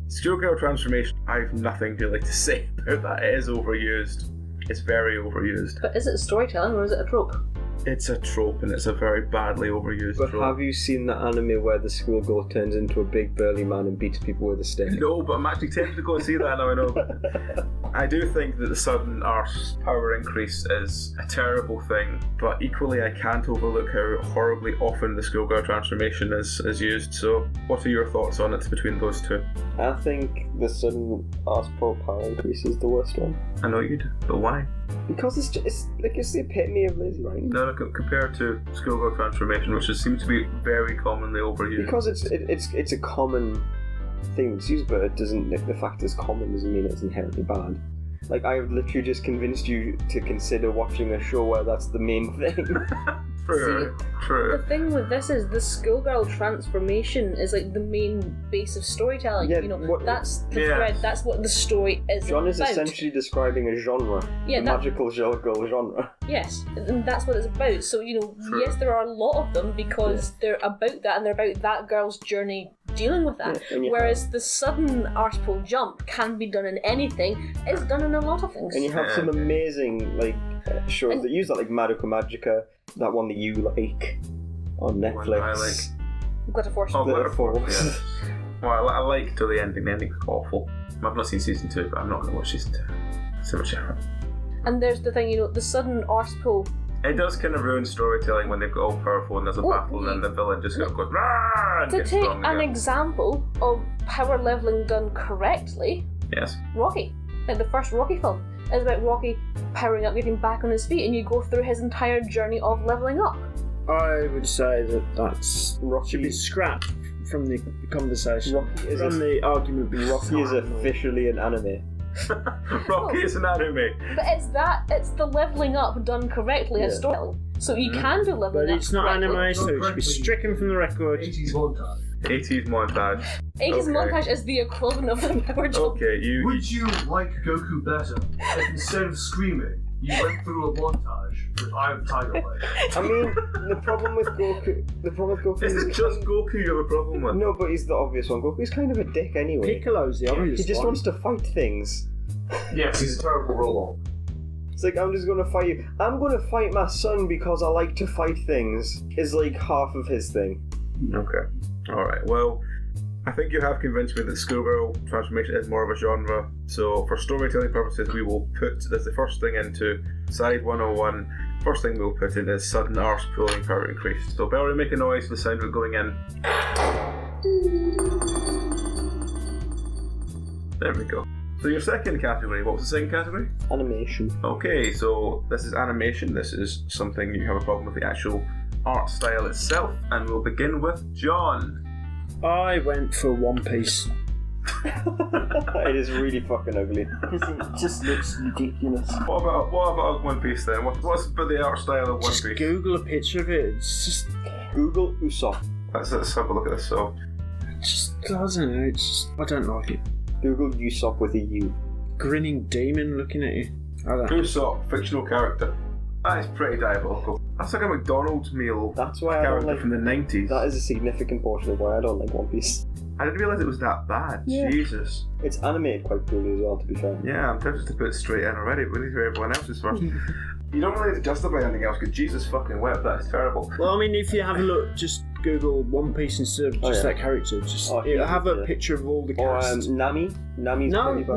Schoolgirl Transformation, I have nothing really to say about that. It is overused. It's very overused. But is it storytelling or is it a trope? It's a trope and it's a very badly overused But trope. have you seen the anime where the schoolgirl turns into a big burly man and beats people with a stick? No, but I'm actually tempted to go and see that now I know. I do think that the sudden arse power increase is a terrible thing, but equally I can't overlook how horribly often the schoolgirl transformation is used, so what are your thoughts on it between those two? I think the sudden Arsepole power increase is the worst one. I know you do, but why? Because it's the epitome of lazy writing. No, compared to schoolgirl transformation, which seems to be very commonly overused. Because it's a common thing that's used, but it doesn't. The fact it's common doesn't mean it's inherently bad. Like, I have literally just convinced you to consider watching a show where that's the main thing. True. The thing with this is the schoolgirl transformation is like the main base of storytelling. Yeah, you know, what- that's the Yeah. thread. That's what the story is John is about. essentially describing a genre, Yeah, the that- magical girl genre. Yes, and that's what it's about. So, you know, True. yes, there are a lot of them because they're about that and they're about that girl's journey dealing with that. Yeah, and you Whereas the sudden Arsepole jump can be done in anything, it's done in a lot of things. And you have some amazing shows And- that use that, like Madoka Magica, that one that you like on Netflix. One I like. Glitter Force. Oh, Glitter Glitter Force, Force. yeah. Well, I like till the ending. The ending's awful. I've not seen season 2, but I'm not going to watch season 2. So much effort. And there's the thing, you know, the sudden Arsepole. It does kind of ruin storytelling when they've got all powerful and there's a Well, battle and then the villain just goes "Rah!" and To gets take strong an again. example of power leveling done correctly, Yes. Rocky. Like the first Rocky film is about Rocky powering up, getting back on his feet, and you go through his entire journey of leveling up. I would say that's Rocky- should be scrapped from the conversation. Rocky is from the argument being Rocky is officially an anime. Rocky is an anime. But it's the leveling up done correctly as Yeah. storytelling. So you can do leveling But up. it's not correctly. anime, so it should be stricken from the record. 80s montage. 80s montage. 80s Okay. montage is the equivalent of the power jump. Okay, you. Would you like Goku better if instead of screaming, you went through a montage with Eye of the Tiger Blade? I mean, the problem with Goku Is is it just Goku you have a problem with? no, but he's the obvious one. Goku's kind of a dick anyway. Piccolo's the obvious He just one. wants to fight things. Yes, he's a terrible robot. It's like, I'm just gonna fight you. I'm gonna fight my son because I like to fight things, is like half of his thing. Okay. Alright, well, I think you have convinced me that schoolgirl transformation is more of a genre, so for storytelling purposes we will put as the first thing into side 101, first thing we'll put in is sudden arse pulling power increase. So Belry, make a noise for the sound of it going in. There we go. So your second category, what was the second category? Animation. Okay, so this is animation, this is something you have a problem with the actual art style itself, and we'll begin with John. I went for One Piece. It is really fucking ugly. Because it just looks ridiculous. What about One Piece then? What's about the art style of One Just Piece? Google a picture of it. It's just, Google Usopp. Let's have a look at this. So, I don't know. I don't like it. Google Usopp with a U. Grinning demon looking at you. I don't know. Usopp, fictional character. That is pretty diabolical. That's like a McDonald's meal That's why I character don't like. from the 90s. That is a significant portion of why I don't like One Piece. I didn't realise it was that bad. Yeah. Jesus. It's animated quite poorly as well, to be fair. Yeah, I'm tempted to put it straight in already, but we need to hear everyone else's first. You don't really need to justify anything else, because Jesus fucking wept, that is terrible. Well, I mean, if you have a look, just Google One Piece instead of just that character. Just it'll have a picture of all the Or cast. Nami. Nami's pretty bad.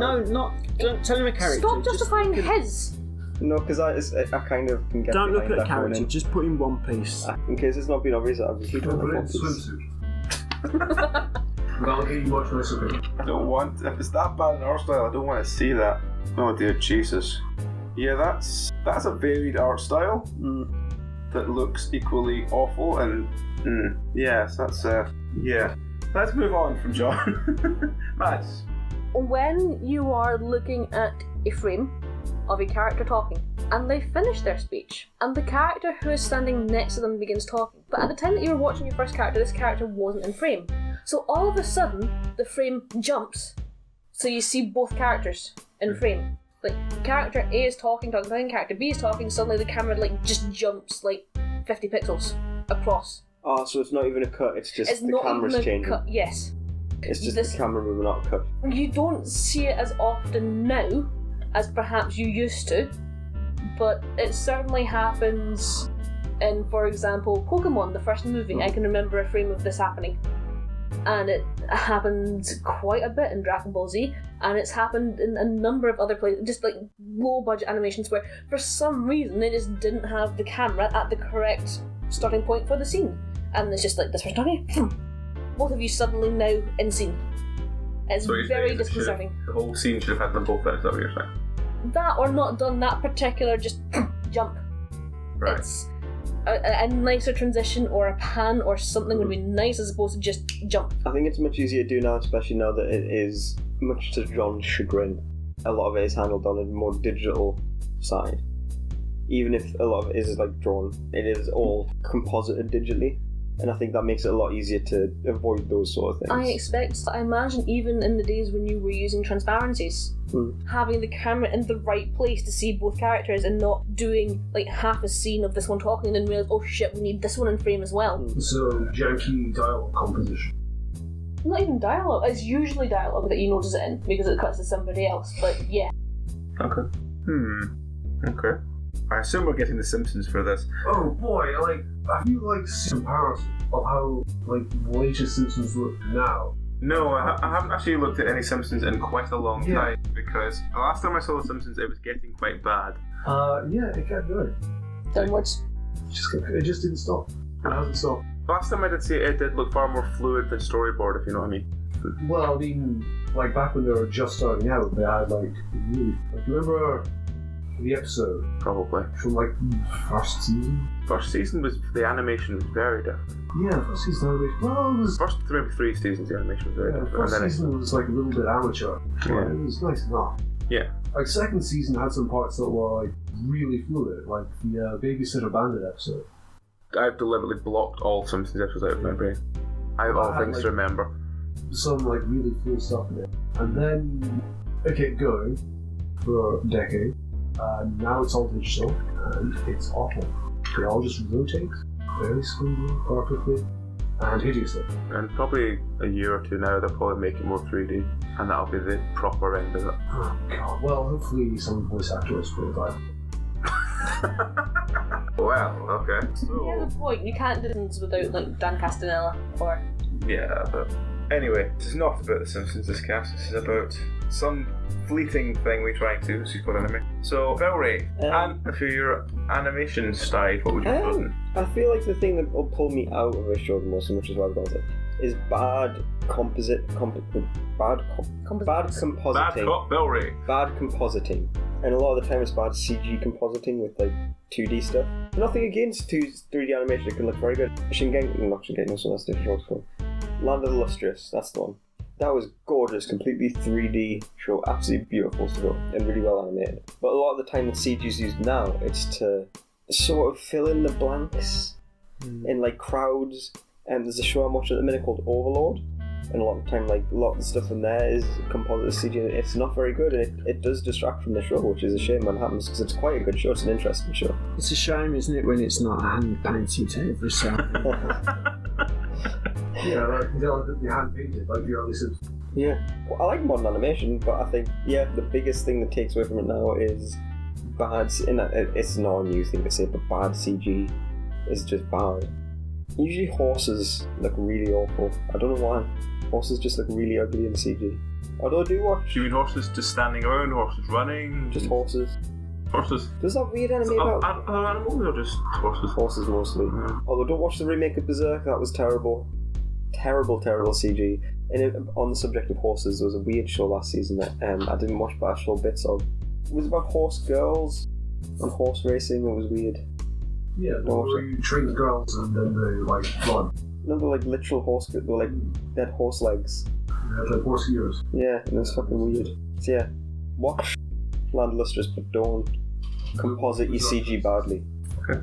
Don't tell him a character. Stop justifying his. No, because I kind of can get Don't look behind at a that going character. in. Just put in One Piece. In case it's not been obvious, I was Don't put it in swimsuit. That'll get you much nicer. I don't want, if it's that bad in our style, I don't want to see that. Oh dear Jesus. Yeah, that's a varied art style that looks equally awful, and yes, that's yeah. Let's move on from John. Mads. When you are looking at a frame of a character talking, and they finish their speech, and the character who is standing next to them begins talking, but at the time that you were watching your first character, this character wasn't in frame. So all of a sudden, the frame jumps, so you see both characters in frame. Like, character A is talking, then character B is talking, suddenly the camera just jumps 50 pixels across. Oh, so it's not even a cut, it's just the camera's changing. Cut, yes. It's just the camera moving, not a cut. You don't see it as often now as perhaps you used to, but it certainly happens in, for example, Pokemon, the first movie. I can remember a frame of this happening. And it happened quite a bit in Dragon Ball Z, and it's happened in a number of other places, just low budget animations where for some reason they just didn't have the camera at the correct starting point for the scene. And it's just this person talking, both of you suddenly now in scene. It's very disconcerting. The whole scene should have had them both out, is that what you're saying? That or not done that particular just jump. Right. It's a nicer transition or a pan or something would be nice as opposed to just jump. I think it's much easier to do now, especially now that it is, much to John's chagrin, a lot of it is handled on a more digital side. Even if a lot of it is drawn, it is all composited digitally. And I think that makes it a lot easier to avoid those sort of things. I imagine even in the days when you were using transparencies, having the camera in the right place to see both characters and not doing half a scene of this one talking and then realize, oh shit, we need this one in frame as well. So, janky dialogue composition. Not even dialogue, it's usually dialogue that you notice it in because it cuts to somebody else, but yeah. Okay. Okay. I assume we're getting The Simpsons for this. Oh boy, have you seen comparison of how the latest Simpsons look now? No, I haven't actually looked at any Simpsons in quite a long time, because the last time I saw The Simpsons it was getting quite bad. Yeah, it kept going. Downwards. It just didn't stop. It hasn't stopped. Last time I did see it, it did look far more fluid than storyboard, if you know what I mean. Well, I mean, back when they were just starting out, they had really, remember the episode? Probably. From first season? First season the animation was very different. Yeah, first season animation. Well, it was. First maybe 3 seasons the animation was very different. First season was a little bit amateur. Yeah. It was nice enough. Yeah. Second season had some parts that were really fluid, like the Babysitter Bandit episode. I've deliberately blocked all Simpsons episodes out of my brain. I have all things to remember. Some really fluid stuff in it. And then it kept going for a decade. Now it's all digital, and it's awful. They all just rotate very smoothly, perfectly, and hideously. And probably a year or two now, they'll probably make it more 3D, and that'll be the proper end of it. Oh god, well, hopefully some voice actors will die. Well, okay. He has a point, you can't do things without Dan Castanella, or... Yeah, but Anyway, this is not about The Simpsons, this cast. This is about some fleeting thing we're trying to. This is called anime. So, Belry, and for your animation side, what would you chosen? I feel like the thing that will pull me out of a show the most, and which is why I've gone with it, is bad compositing. Bad Belry. Bad compositing. And a lot of the time it's bad CG compositing with like 2D stuff. Nothing against 3D animation, it can look very good. Land of the Lustrous, that's the one. That was gorgeous, completely 3D show, absolutely beautiful show, and really well animated. But a lot of the time that CG is used now, it's to sort of fill in the blanks in like crowds. And there's a show I'm watching at the minute called Overlord, and a lot of the time, like a lot of the stuff in there is composite CG, and it's not very good, and it does distract from the show, which is a shame when it happens because it's quite a good show. It's an interesting show. It's a shame, isn't it, when it's not hand painted to every cell. Yeah, like you hand painted, like the early Simpsons. Yeah, well, I like modern animation, but I think the biggest thing that takes away from it now is bad. It's not a new thing to say, but bad CG is just bad. Usually horses look really awful. I don't know why. Horses just look really ugly in CG. Although I do watch. Do you mean horses just standing around, horses running? Just horses. Horses. There's that weird anime about. Other animals or just horses? Horses mostly. Yeah. Although don't watch the remake of Berserk, that was terrible. Terrible CG. And on the subject of horses, there was a weird show last season that I didn't watch but I saw bits of. It was about horse girls and horse racing. It was weird. Yeah, where you train the girls and then they like run. No, they're like literal horse. They were like dead horse legs. They had like horse ears. Yeah, and it was fucking weird. So yeah, watch Land of Lustrous, but don't composite your CG badly. Okay.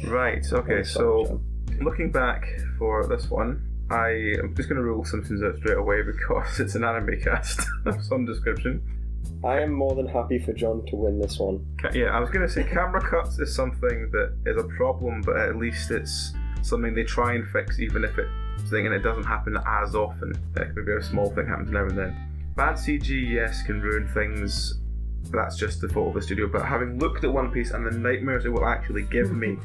Right. Okay. So looking back for this one, I am just going to rule Simpsons out straight away because it's an anime cast of some description. I am more than happy for John to win this one. Yeah, I was going to say camera cuts is something that is a problem, but at least it's something they try and fix, even if it doesn't happen as often. Maybe a small thing happens now and then. Bad CG, yes, can ruin things. That's just the fault of the studio. But having looked at One Piece and the nightmares it will actually give me,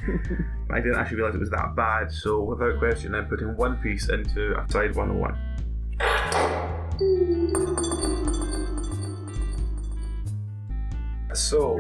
I didn't actually realise it was that bad. So without question, I'm putting One Piece into Side 101. So,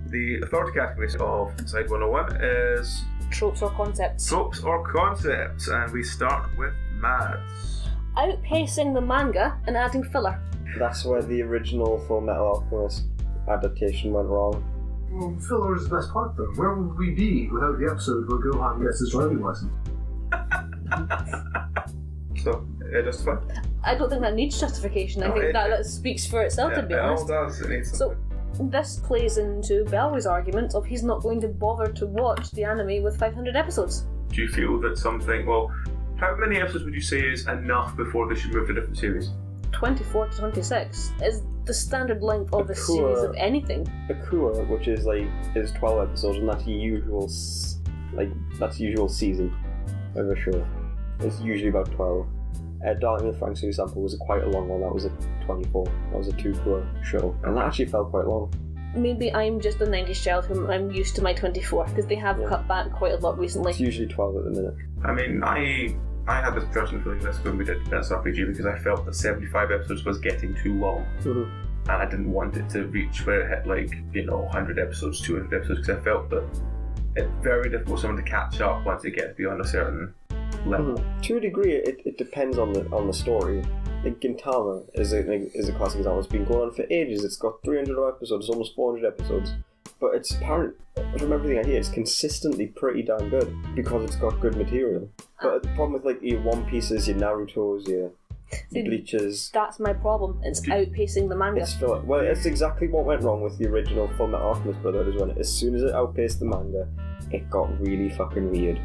the third category of Side 101 is Tropes or concepts. Tropes or concepts, and we start with Mads. Outpacing the manga and adding filler. That's where the original Full Metal Alchemist adaptation went wrong. Well, filler is the best part though. Where would we be without the episode where Gohan gets his driving license? So, justified? I don't think that needs justification. I think that speaks for itself, to be honest. It all does. It needs something. So, this plays into Belry's argument of he's not going to bother to watch the anime with 500 episodes. Do you feel that something... Well, how many episodes would you say is enough before they should move to a different series? 24 to 26 is the standard length of a series of anything. Akua, which is 12 episodes, and that's usual season of a show. It's usually about 12. Darling with Franks, for example, was quite a long one. That was a 24. That was a 2-hour show, and that actually felt quite long. Maybe I'm just a 90s child who I'm used to my 24 because they have cut back quite a lot recently. It's usually 12 at the minute. I mean, I had this personal feeling this when we did Penance RPG because I felt that 75 episodes was getting too long. Mm-hmm. And I didn't want it to reach where it hit 100 episodes, 200 episodes, because I felt that it's very difficult for someone to catch up once it gets beyond a certain level. Mm-hmm. To a degree, it depends on the story. Like Gintama is a classic example. It's been going on for ages. It's got 300 episodes, almost 400 episodes. But it's apparent, from everything I hear, it's consistently pretty damn good because it's got good material. But the problem with your One Pieces, your Narutos, your Bleachers... That's my problem. It's outpacing the manga. Well, it's exactly what went wrong with the original Fullmetal Alchemist Brotherhood as well. As soon as it outpaced the manga, it got really fucking weird.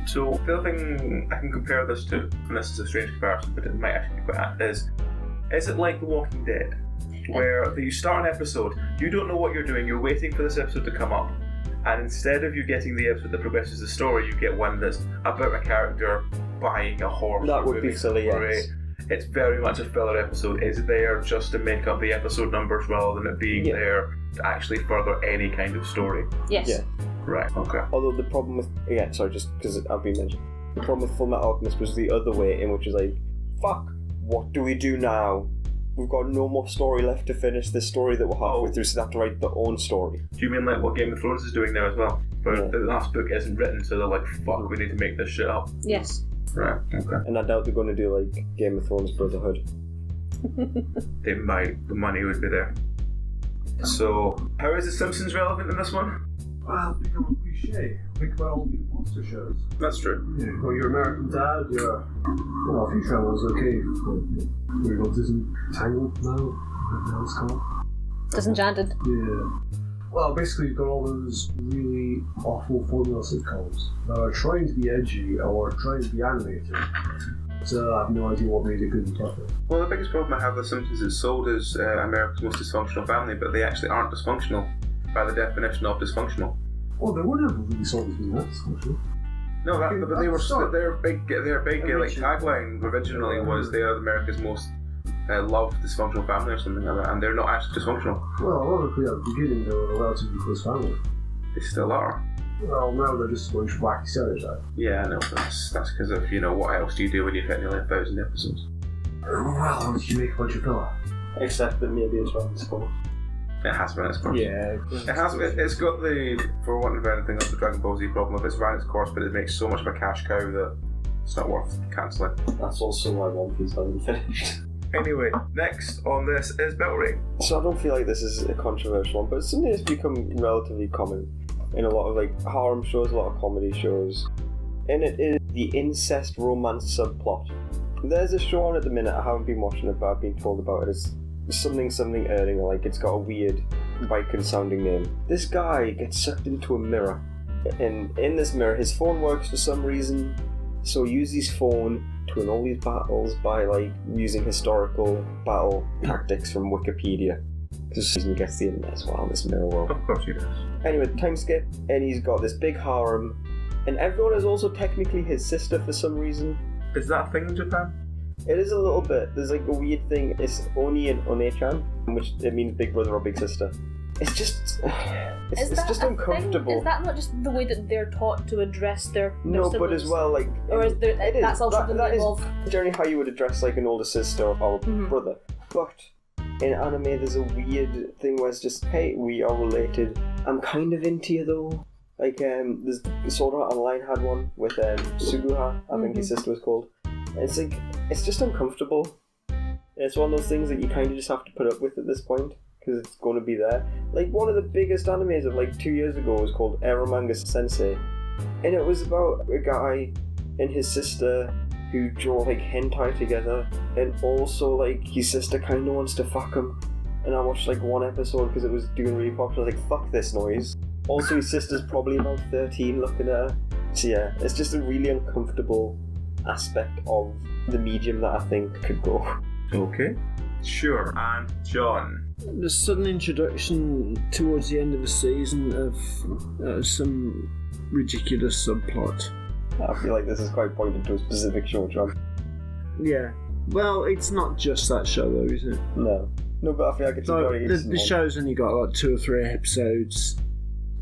So the other thing I can compare this to, and this is a strange comparison, but it might actually be quite apt, is it like The Walking Dead? Where you start an episode, you don't know what you're doing, you're waiting for this episode to come up, and instead of you getting the episode that progresses the story, you get one that's about a character buying a horse. That would be silly, yes. It's very much a filler episode. It's there just to make up the episode numbers rather than it being there to actually further any kind of story. Yes. Yeah. Right, okay. Although the problem with... just because I've been mentioned. The problem with Fullmetal Alchemist was the other way, in which is fuck, what do we do now? We've got no more story left to finish this story that we're halfway through, so they have to write their own story. Do you mean like what Game of Thrones is doing now as well? But the last book isn't written, so they're like, fuck, we need to make this shit up. Yes. Right, okay. And I doubt they're going to do like Game of Thrones Brotherhood. They might, the money would be there. So, how is The Simpsons relevant in this one? Well, it's become a cliche. Think about all the monster shows. That's true. Yeah, you've got your American Dad, your... Well, Futurama was okay. We've got Disentangled now, whatever it's called. Disenchanted. Yeah. Well, basically you've got all those really awful formula sitcoms that are trying to be edgy or trying to be animated. So I have no idea what made it good and perfect. Well, the biggest problem I have with Simpsons is sold as America's most dysfunctional family, but they actually aren't dysfunctional by the definition of dysfunctional. Well, they were never really sold as being that dysfunctional. No, Okay, but they were start. their big like tagline originally was they are America's most loved dysfunctional family or something like that, and they're not actually dysfunctional. Well, ironically, at the beginning they were a relatively close family. They still are. Well, now they're just a bunch of wacky stereotypes. Yeah, I know. That's because of what else do you do when you've hit nearly 1,000 episodes? Well, once you make a bunch of filler. Except that maybe it's around this corner. It has been its course. Yeah. It's got the, for want of anything, of the Dragon Ball Z problem of it's ran its course, but it makes so much of a cash cow that it's not worth cancelling. That's also why One Piece hasn't finished. Anyway, next on this is Belry. So I don't feel like this is a controversial one, but it's something that's become relatively common in a lot of like harem shows, a lot of comedy shows. And it is the incest romance subplot. There's a show on at the minute, I haven't been watching it, but I've been told about it. It's something Erling, like it's got a weird Viking sounding name. This guy gets sucked into a mirror, and in this mirror his phone works for some reason, so he uses his phone to win all these battles by like using historical battle tactics from Wikipedia. Because he gets the internet as well in this mirror world. Of course he does. Anyway, time skip, and he's got this big harem, and everyone is also technically his sister for some reason. Is that a thing in Japan? It is a little bit. There's like a weird thing. It's Oni and One-chan, which it means big brother or big sister. It's just, it's just uncomfortable. Thing? Is that not just the way that they're taught to address their No, siblings? but as well, like, or is there, it that's is. also that something is involved? generally how you would address like an older sister or brother. But in anime, there's a weird thing where it's just, hey, we are related. I'm kind of into you though. Like, there's Sword Art Online had one with Suguha, I think his sister was called. And it's like, it's just uncomfortable. And it's one of those things that you kind of just have to put up with at this point, because it's going to be there. Like, one of the biggest animes of like 2 years ago was called Eromanga Sensei. And it was about a guy and his sister who draw like hentai together, and also like his sister kind of wants to fuck him. And I watched like one episode because it was doing really popular. I was like, fuck this noise. Also, his sister's probably about 13 looking at her. So yeah, it's just a really uncomfortable aspect of the medium that I think could go. Okay. Sure. And John. The sudden introduction towards the end of the season of some ridiculous subplot. I feel like this is quite pointed to a specific show, John. Yeah. Well, it's not just that show though, is it? No, but I feel like it's a very the show's only got like 2 or 3 episodes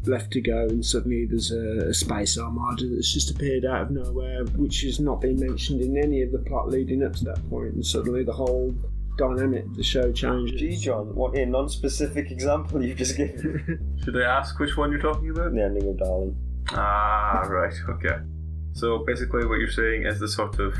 left to go, and suddenly there's a space armada that's just appeared out of nowhere, which has not been mentioned in any of the plot leading up to that point, and suddenly the whole dynamic of the show changes. Gee, John, what a non-specific example you've just given. Should I ask which one you're talking about? The ending of Darling. Ah, right, okay. So basically what you're saying is the sort of...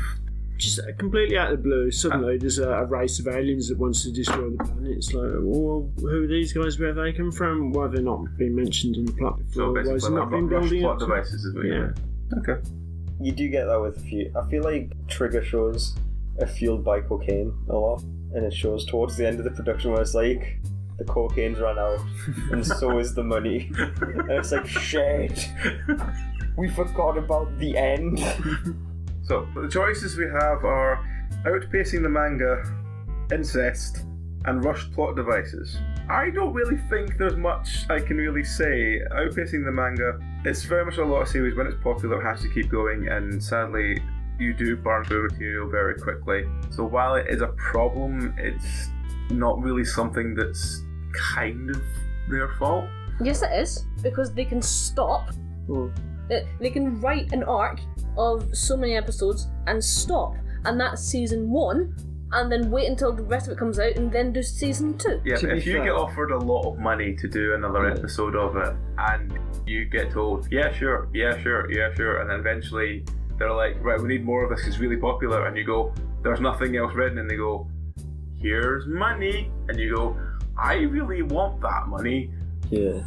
Just completely out of the blue, suddenly there's a race of aliens that wants to destroy the planet. It's like, well, who are these guys? Where have they come from? Why have they not been mentioned in the plot before? So Why has basically it like not been rush building plot up to? devices is what you're doing. Okay. You do get that with a few. I feel like trigger shows are fueled by cocaine a lot, and it shows towards the end of the production where it's like, the cocaine's run out, and so is the money. And it's like, shit, we forgot about the end. So, the choices we have are outpacing the manga, incest, and rushed plot devices. I don't really think there's much I can really say. Outpacing the manga, it's very much a lot of series when it's popular, it has to keep going, and sadly, you do burn through material very quickly. So while it is a problem, it's not really something that's kind of their fault. Yes, it is, because they can stop. They can write an arc of so many episodes and stop, and that's season 1, and then wait until the rest of it comes out and then do season 2. Yeah, To but be if you fair- get offered a lot of money to do another episode of it, and you get told, yeah, sure, and then eventually they're like, right, we need more of this, it's really popular, and you go, there's nothing else written, and they go, here's money, and you go, I really want that money. Yeah.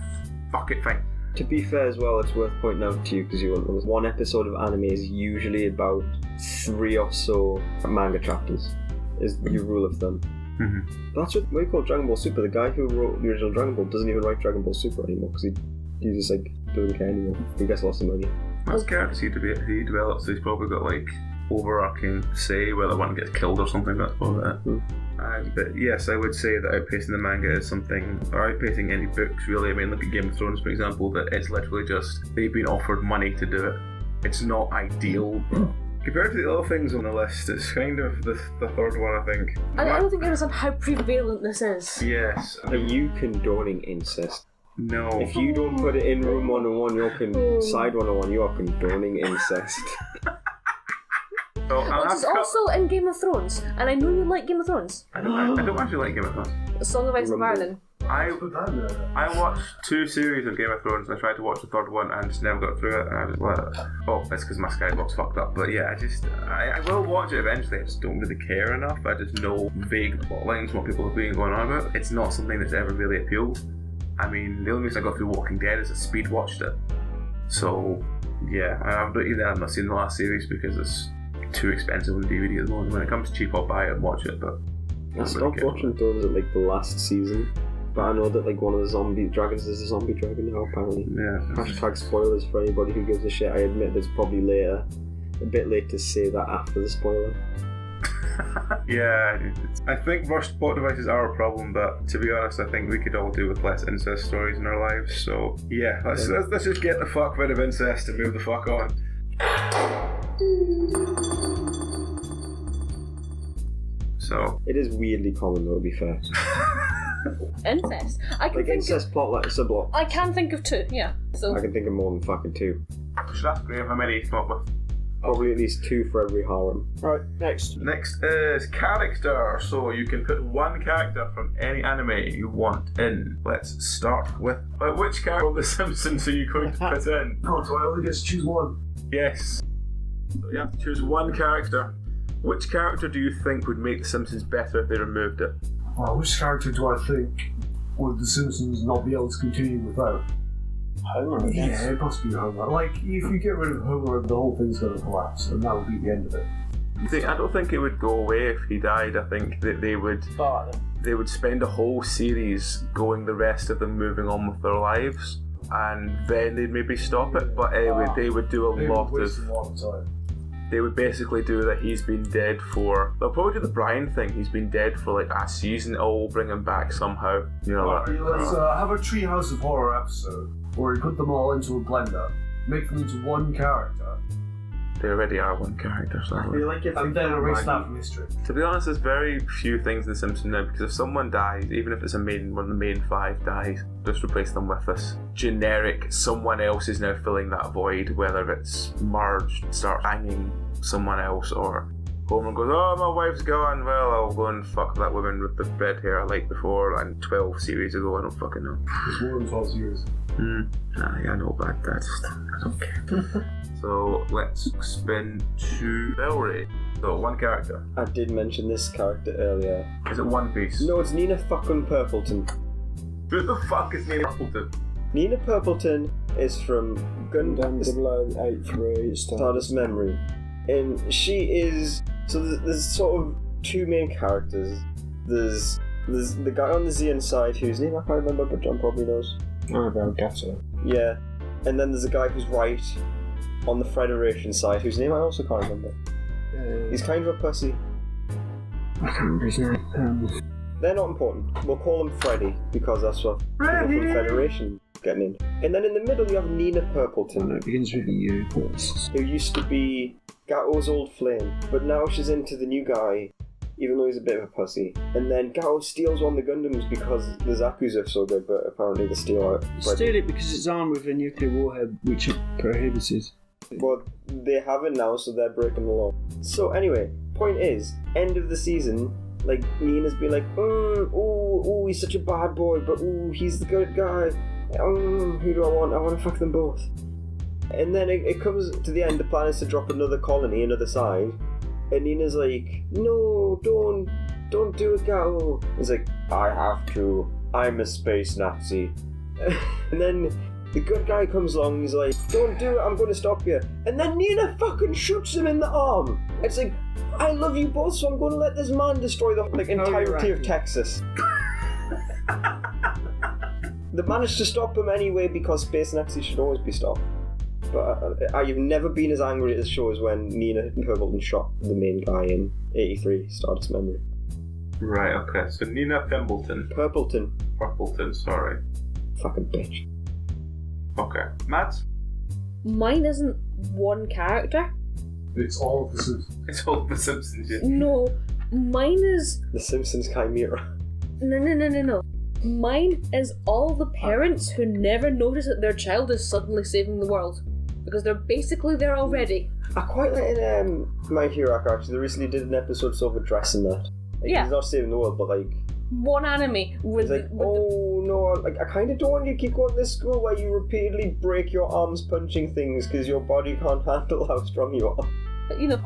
Fuck it, fine. To be fair as well, it's worth pointing out to you, because you won't know, one episode of anime is usually about 3 or so manga chapters, is your rule of thumb. Mm-hmm. That's what we call Dragon Ball Super. The guy who wrote the original Dragon Ball doesn't even write Dragon Ball Super anymore, because he just like doesn't care anymore. He gets lots of money. That's characters he develops, so he's probably got like overarching say whether one gets killed or something. That's about it. But yes, I would say that outpacing the manga is something, or outpacing any books really. I mean, look at Game of Thrones for example, that it's literally just they've been offered money to do it. It's not ideal, but compared to the other things on the list, it's kind of the third one, I think. I don't think I understand how prevalent this is. Yes. Are you condoning incest? No. If you don't put it in room 101, you're side 101, you are condoning incest. So, Which is also in Game of Thrones, and I know you like Game of Thrones. I don't actually like Game of Thrones. Song of Ice and Fire then. Put that in there. I watched 2 series of Game of Thrones and I tried to watch the third one and just never got through it, and I just let it. Oh, it's because my Skybox fucked up. But yeah, I will watch it eventually. I just don't really care enough. I just know vague plot lines, what people have been going on about. It's not something that's ever really appealed. I mean, the only reason I got through Walking Dead is I speed watched it. So yeah, I've not seen the last series because it's too expensive on DVD at the moment. When it comes cheap, I'll buy it and watch it, but I stopped watching Thrones at like the last season, but I know that like one of the zombie dragons is a zombie dragon now apparently. yeah. Hashtag spoilers for anybody who gives a shit. I admit that it's probably a bit late to say that after the spoiler. Yeah, I think rushed plot devices are a problem, but to be honest, I think we could all do with less incest stories in our lives. So yeah, let's just get the fuck rid of incest and move the fuck on. So It is weirdly common though, to be fair. Incest. I can Like think incest plot, like subplot. I can think of 2, yeah. So I can think of more than fucking 2. should ask Graham how many he's come up with. Probably at least 2 for every harem. Right, next. Next is character. So you can put one character from any anime you want in. Let's start with which character of The Simpsons are you going to put in? Oh, so I only get to choose one. Yes. So you have to choose one character. Which character do you think would make The Simpsons better if they removed it? Well, which character do I think would The Simpsons not be able to continue without? Homer, I guess. Yeah, it must be Homer. Like, if you get rid of Homer, the whole thing's going to collapse, and that will be the end of it. I don't think it would go away if he died. I think that they would spend a whole series going the rest of them moving on with their lives, and then they'd maybe stop it. But anyway, they would do They a lot would waste of. a lot of time. They would basically do that. He's been dead for. They'll probably do the Brian thing. He's been dead for like a season. Oh, we'll bring him back somehow. You know Alright, that. let's have a Treehouse of Horror episode where we put them all into a blender, make them into one character, They already are one character. So. I feel like if and then erase that from history. To be honest, there's very few things in The Simpsons now, because if someone dies, even if it's one of the main 5 dies, just replace them with this generic someone else is now filling that void, whether it's Marge start banging someone else, or Homer goes, oh, my wife's gone, well, I'll go and fuck that woman with the red hair I liked before, and 12 series ago, I don't fucking know. It's more than 12 years. I know, but I don't care. So let's spin to Belry. So one character. I did mention this character earlier. Is it One Piece? No, it's Nina fucking Purpleton. Who the fuck is Nina Appleton? Nina Purpleton is from Gundam Gundam 0083 Stardust Memory. And she is... So there's sort of 2 main characters. There's the guy on the Zeon side whose name I can't remember, but John probably knows. Annabelle Gatter. Yeah. And then there's a guy who's right on the Federation side whose name I also can't remember. He's kind of a pussy. I can't remember his name. They're not important. We'll call him Freddy, because that's what people from Federation getting in. And then in the middle you have Nina Purpleton, It begins with a U. who used to be Gato's old flame, but now she's into the new guy, even though he's a bit of a pussy. And then Gato steals one of the Gundams because the Zaku's are so good, but apparently they steal out. Steal it because it's armed with a nuclear warhead, which is prohibited. Well, they have it now, so they're breaking the law. So anyway, point is, end of the season, like, Nina's been like, oh, he's such a bad boy, but he's the good guy. Who do I want? I want to fuck them both. And then it comes to the end, the plan is to drop another colony, another side, and Nina's like, no, don't do it, Gal. He's like, I have to. I'm a space Nazi. And then the good guy comes along and he's like, don't do it, I'm going to stop you. And then Nina fucking shoots him in the arm. It's like, I love you both, so I'm going to let this man destroy the entirety of Texas. They managed to stop him anyway because space Nazis should always be stopped. But I've never been as angry at this show as when Nina Purpleton shot the main guy in 83, Stardust Memory. Right, okay, so Nina Pembleton. Purpleton, sorry. Fucking bitch. Okay. Mads? Mine isn't one character. It's all of the Simpsons. It's all the Simpsons, yeah. No, mine is... The Simpsons Chimera. No. Mine is all the parents who never notice that their child is suddenly saving the world. Because they're basically there already. I quite like in My Hero actually, they recently did an episode sort of addressing that. Like, Yeah. He's not saving the world, but like... One anime with, He's like, no, I kind of don't want you to keep going to this school where you repeatedly break your arms punching things because your body can't handle how strong you are.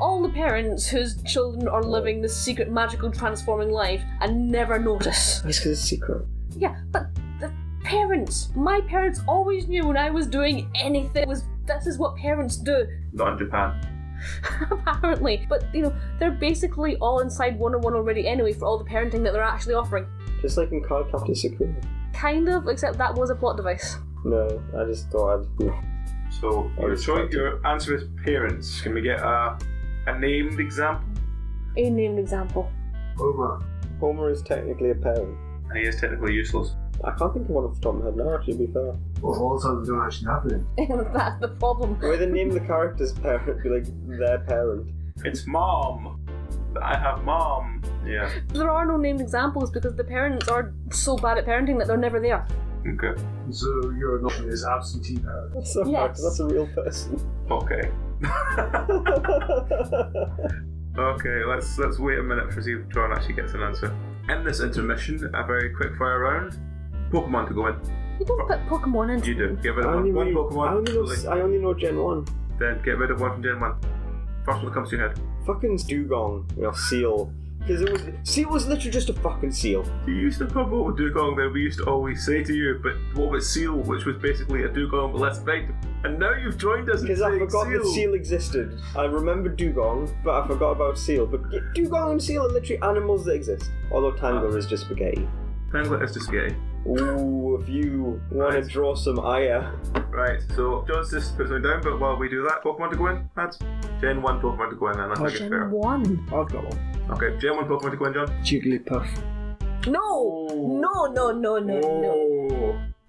all the parents whose children are living this secret magical transforming life and never notice. It's because it's secret. Yeah, but the parents, my parents always knew when I was doing anything this is what parents do. Not in Japan. Apparently. But, they're basically all inside 101 already anyway for all the parenting that they're actually offering. Just like in Card Captain Sakura. Kind of, except that was a plot device. No, I just thought I'd... So, your answer is parents. Can we get a named example? A named example. Homer is technically a parent. And he is technically useless. I can't think of one off the top of my head now, actually, to be fair. Well, all the time they don't actually happen. That's the problem. The way they name the character's parent, be like, their parent. It's Mom. I have Mom. Yeah. There are no named examples because the parents are so bad at parenting that they're never there. Okay. So your notion is absentee parent. That's a Yes. fact, that's a real person. Okay. Okay, let's wait a minute for see if John actually gets an answer. In this intermission, a very quick fire round. Pokemon to go in. You don't put Pokemon into You do. Get rid I of only, one really, Pokemon. I only know Gen 1. Then get rid of one from Gen 1. First one that comes to your head. Fucking Dugong, Seal. Because Seal was literally just a fucking seal. You used to pop up with Dugong that we used to always say to you, but what about Seal, which was basically a Dugong but less effective? And now you've joined us in Because I saying forgot that Seal existed. I remember Dugong, but I forgot about Seal. But Dugong and Seal are literally animals that exist. Although Tangler is just spaghetti. Tangler is just spaghetti. Ooh, if you want to draw some ire. Right, so John's just put something down, but while we do that, Pokemon to go in, Mads? Gen 1 Pokemon to go in, and I think it's fair. Gen 1. I've got one. Okay, Gen 1 Pokemon to go in, John? Jigglypuff. No! No.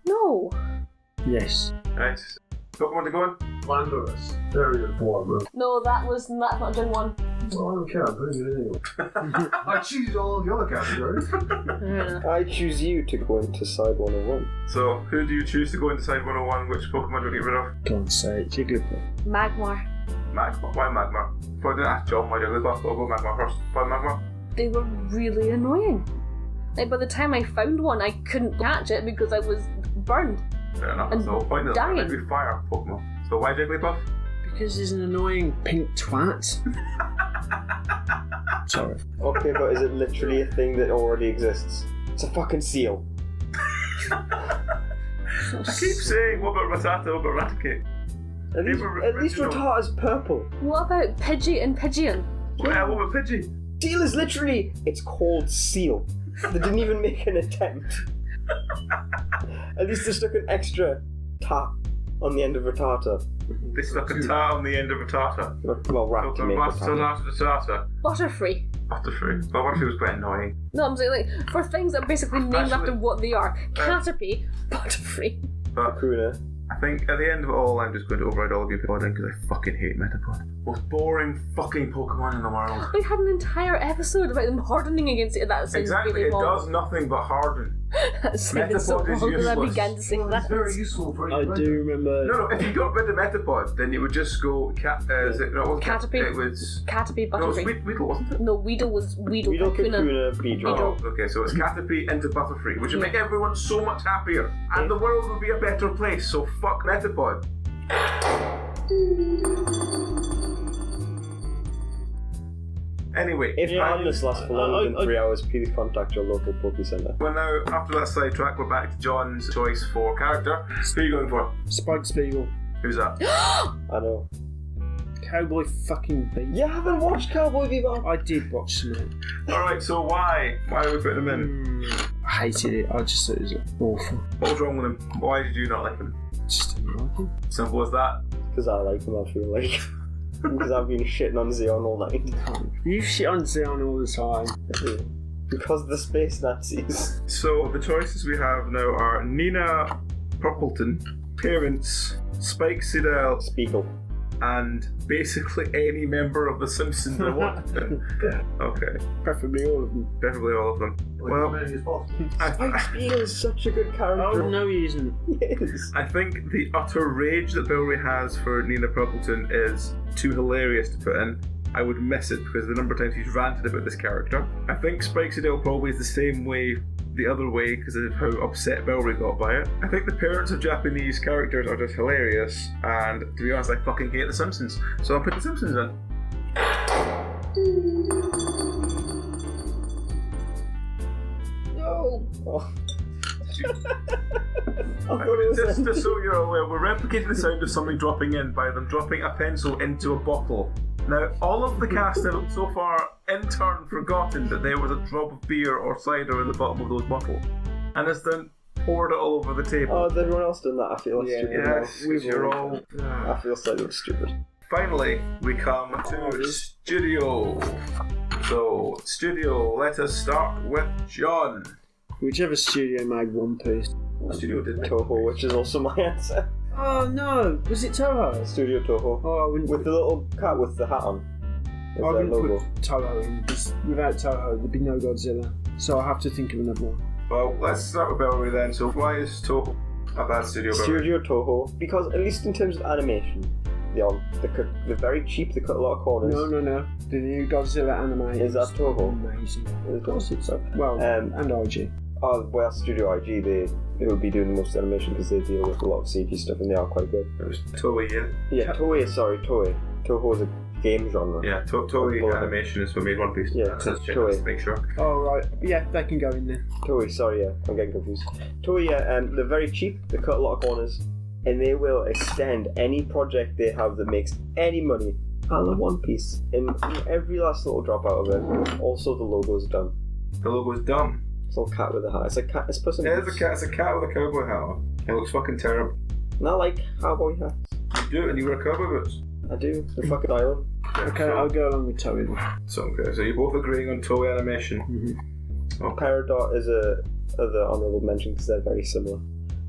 No. Yes. Right, Pokemon to go in? Landorus. Very informed. No, that's not Gen 1. Well, I don't care, I'm putting it in anyway. I cheated all of the other categories. I choose you to go into Side 101. So, who do you choose to go into Side 101? Which Pokemon do you get rid of? Go on, say Jigglypuff. Magmar. Magmar. Why Magmar? If I didn't ask John why Jigglypuff, I'll go Magmar first. Why Magmar? They were really annoying. Like, by the time I found one, I couldn't catch it because I was burned. Fair enough, And that's the whole point of dying. it. Maybe fire Pokemon. So why Jigglypuff? Because he's an annoying pink twat. Sorry. Okay, but is it literally a thing that already exists? It's a fucking seal. I keep saying, what about Rattata, what about Raticate? At least Rattata's purple. What about Pidgey and Pidgeon? Yeah, what about Pidgey? Seal is literally, it's called Seal. They didn't even make an attempt. At least they stuck an extra ta on the end of Rattata. They stuck a tar on the end of Rattata. Well, rat to make Rattata. Butterfree. Butterfree. Well, Butterfree was quite annoying. No, I'm saying, like, for things that are basically named Actually, after what they are. Caterpie, Butterfree. But Kakuna. I think at the end of it all, I'm just going to override all of you for because I fucking hate Metapod. Most boring fucking Pokemon in the world. We had an entire episode about them hardening against it. That sounds Exactly, really it long. does nothing but harden. That's been so Metapod is long that I useless. began to say It's that. very useful for I do remember. No, if you got rid of Metapod, then it would just go is it, no, it wasn't Caterpie. It was Caterpie, no, it was Butterfree. Weedle, wasn't it? No, Weedle was Weedle, Weedle, Kakuna. Kakuna, Beedrill. Oh, okay, so it's Caterpie into Butterfree, which would make everyone so much happier, and Yeah. the world would be a better place. So fuck Metapod. Anyway, If Yeah, madness lasts for longer than I- 3 hours, please contact your local Poke Centre. well now after that sidetrack, we're back to John's choice for character. Who are you going for? Spike Spiegel. Who's that? I know. Cowboy fucking beat. You haven't watched Cowboy Bebop? I did watch some of it. Alright, so why? Why are we putting him in? I hated it. I just thought it was awful. What was wrong with him? Why did you not like him? Just didn't like it. Simple as that. Because I like him, I feel like. Because I've been shitting on Xeon all night. You shit on Xeon all the time. Because of the space Nazis. So the choices we have now are Nina Purpleton, Parents, Spike Siddell, Spiegel. and basically any member of the Simpsons I want. Okay, Preferably all of them. definitely all of them. Like Well, as many as possible. Spike Spiegel is such a good character. Oh, no, he isn't. Yes. I think the utter rage that Belry has for Nina Purpleton is too hilarious to put in. I would miss it because the number of times he's ranted about this character. I think Spike Siddell probably is the same way the other way because of how upset Belry got by it. I think the parents of Japanese characters are just hilarious, and to be honest, I fucking hate The Simpsons, so I'll put The Simpsons in. No. Oh. I thought it was Just so you're aware, we're replicating the sound of something dropping in by them dropping a pencil into a bottle. Now, all of the cast have so far in turn forgotten that there was a drop of beer or cider in the bottom of those bottles, and has then poured it all over the table. Oh, has everyone else done that? I feel Yeah. stupid Yes, now. 'cause you're all. I feel slightly stupid. Finally, we come to studio. So, studio, let us start with John. Whichever studio made One Piece. Studio did Toho, which is also my answer. Oh no! Was it Toho? Studio Toho. Oh, I wouldn't With the little cat with the hat on. Is I their wouldn't logo. put Toho in. Because without Toho, there'd be no Godzilla. So I have to think of another one. Well, let's start with Belry then. So, why is Toho a bad studio, Belry? Studio Toho. Because at least in terms of animation, they're very cheap, they cut a lot of corners. No. The new Godzilla anime Is that Toho? amazing. Of course it's so. Well, Um, and IG. Oh, well, Studio IG, they would be doing the most animation because they deal with a lot of CG stuff and they are quite good. It was Toei, yeah? Yeah, Toei. Toho is a game genre. Yeah, Toei Well, Animation is what made One Piece. Yeah, That's just Toei. to make sure. Oh right, yeah, they can go in there. Toei, sorry, yeah, I'm getting confused. Toei, they're very cheap, they cut a lot of corners, and they will extend any project they have that makes any money. I love One Piece, and every last little drop out of it. Also, the logo's done. The logo's dumb. It's all cat with a hat. It's a cat. It's Puss in It is Boots. a cat. It's a cat with a cowboy hat on. It looks fucking terrible. Not like cowboy hats. You do it and you wear cowboy boots. I do. The fucking island. Okay, I'll go along with Toei then. So okay, so you're both agreeing on Toei Animation. Peridot is a other honourable mention because they're very similar.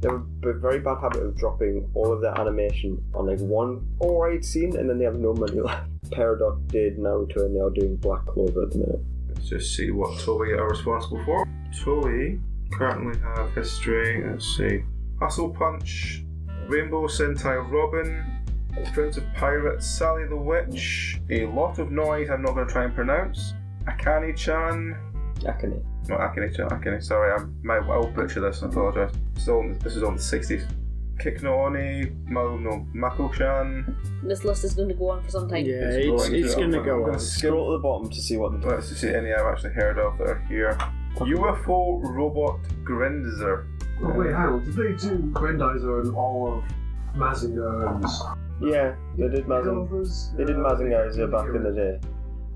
They have a very bad habit of dropping all of their animation on like one alright scene and then they have no money left. Peridot did Naruto and they are doing Black Clover at the minute. Let's just see what Toei are responsible for. Toei currently have history. Let's see: Hustle Punch, Rainbow Sentai Robin, Prince of Pirates, Sally the Witch, A Lot of Noise. I'm not going to try and pronounce. Akane-chan. Akane. Not Akane-chan. Akane. Sorry, I will butcher this. I apologise. This is on the 60s. Kick no Oni, Mako-chan. This list is going to go on for some time. Yeah, it's going to I'm go gonna on. Scroll to the bottom to see what the Let's just see any I've actually heard of that are here. UFO Robot Grenzer. Oh, wait, hang on. Did they do Grendizer and all of Mazinger and... Yeah, they did Mazinger. They did Mazinger back in the day.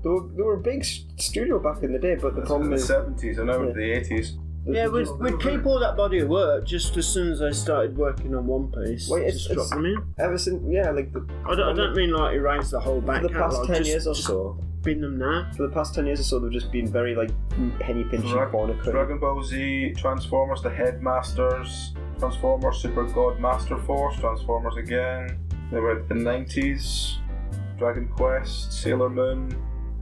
They were a big studio back in the day, but the problem in the is 70s and now in the 80s. Yeah, we'd keep all that body of work just as soon as I started working on One Piece. Wait, just drop them in. ever since like I don't mean like erase the whole back for the past catalogue, 10 just, years or just so. bin them now. For the past 10 years or so, they've just been very like penny pinching corner cutting. Dragon Ball Z, Transformers, the Headmasters, Transformers, Super God Master Force, Transformers again. They were in the 90s. Dragon Quest, Sailor Moon,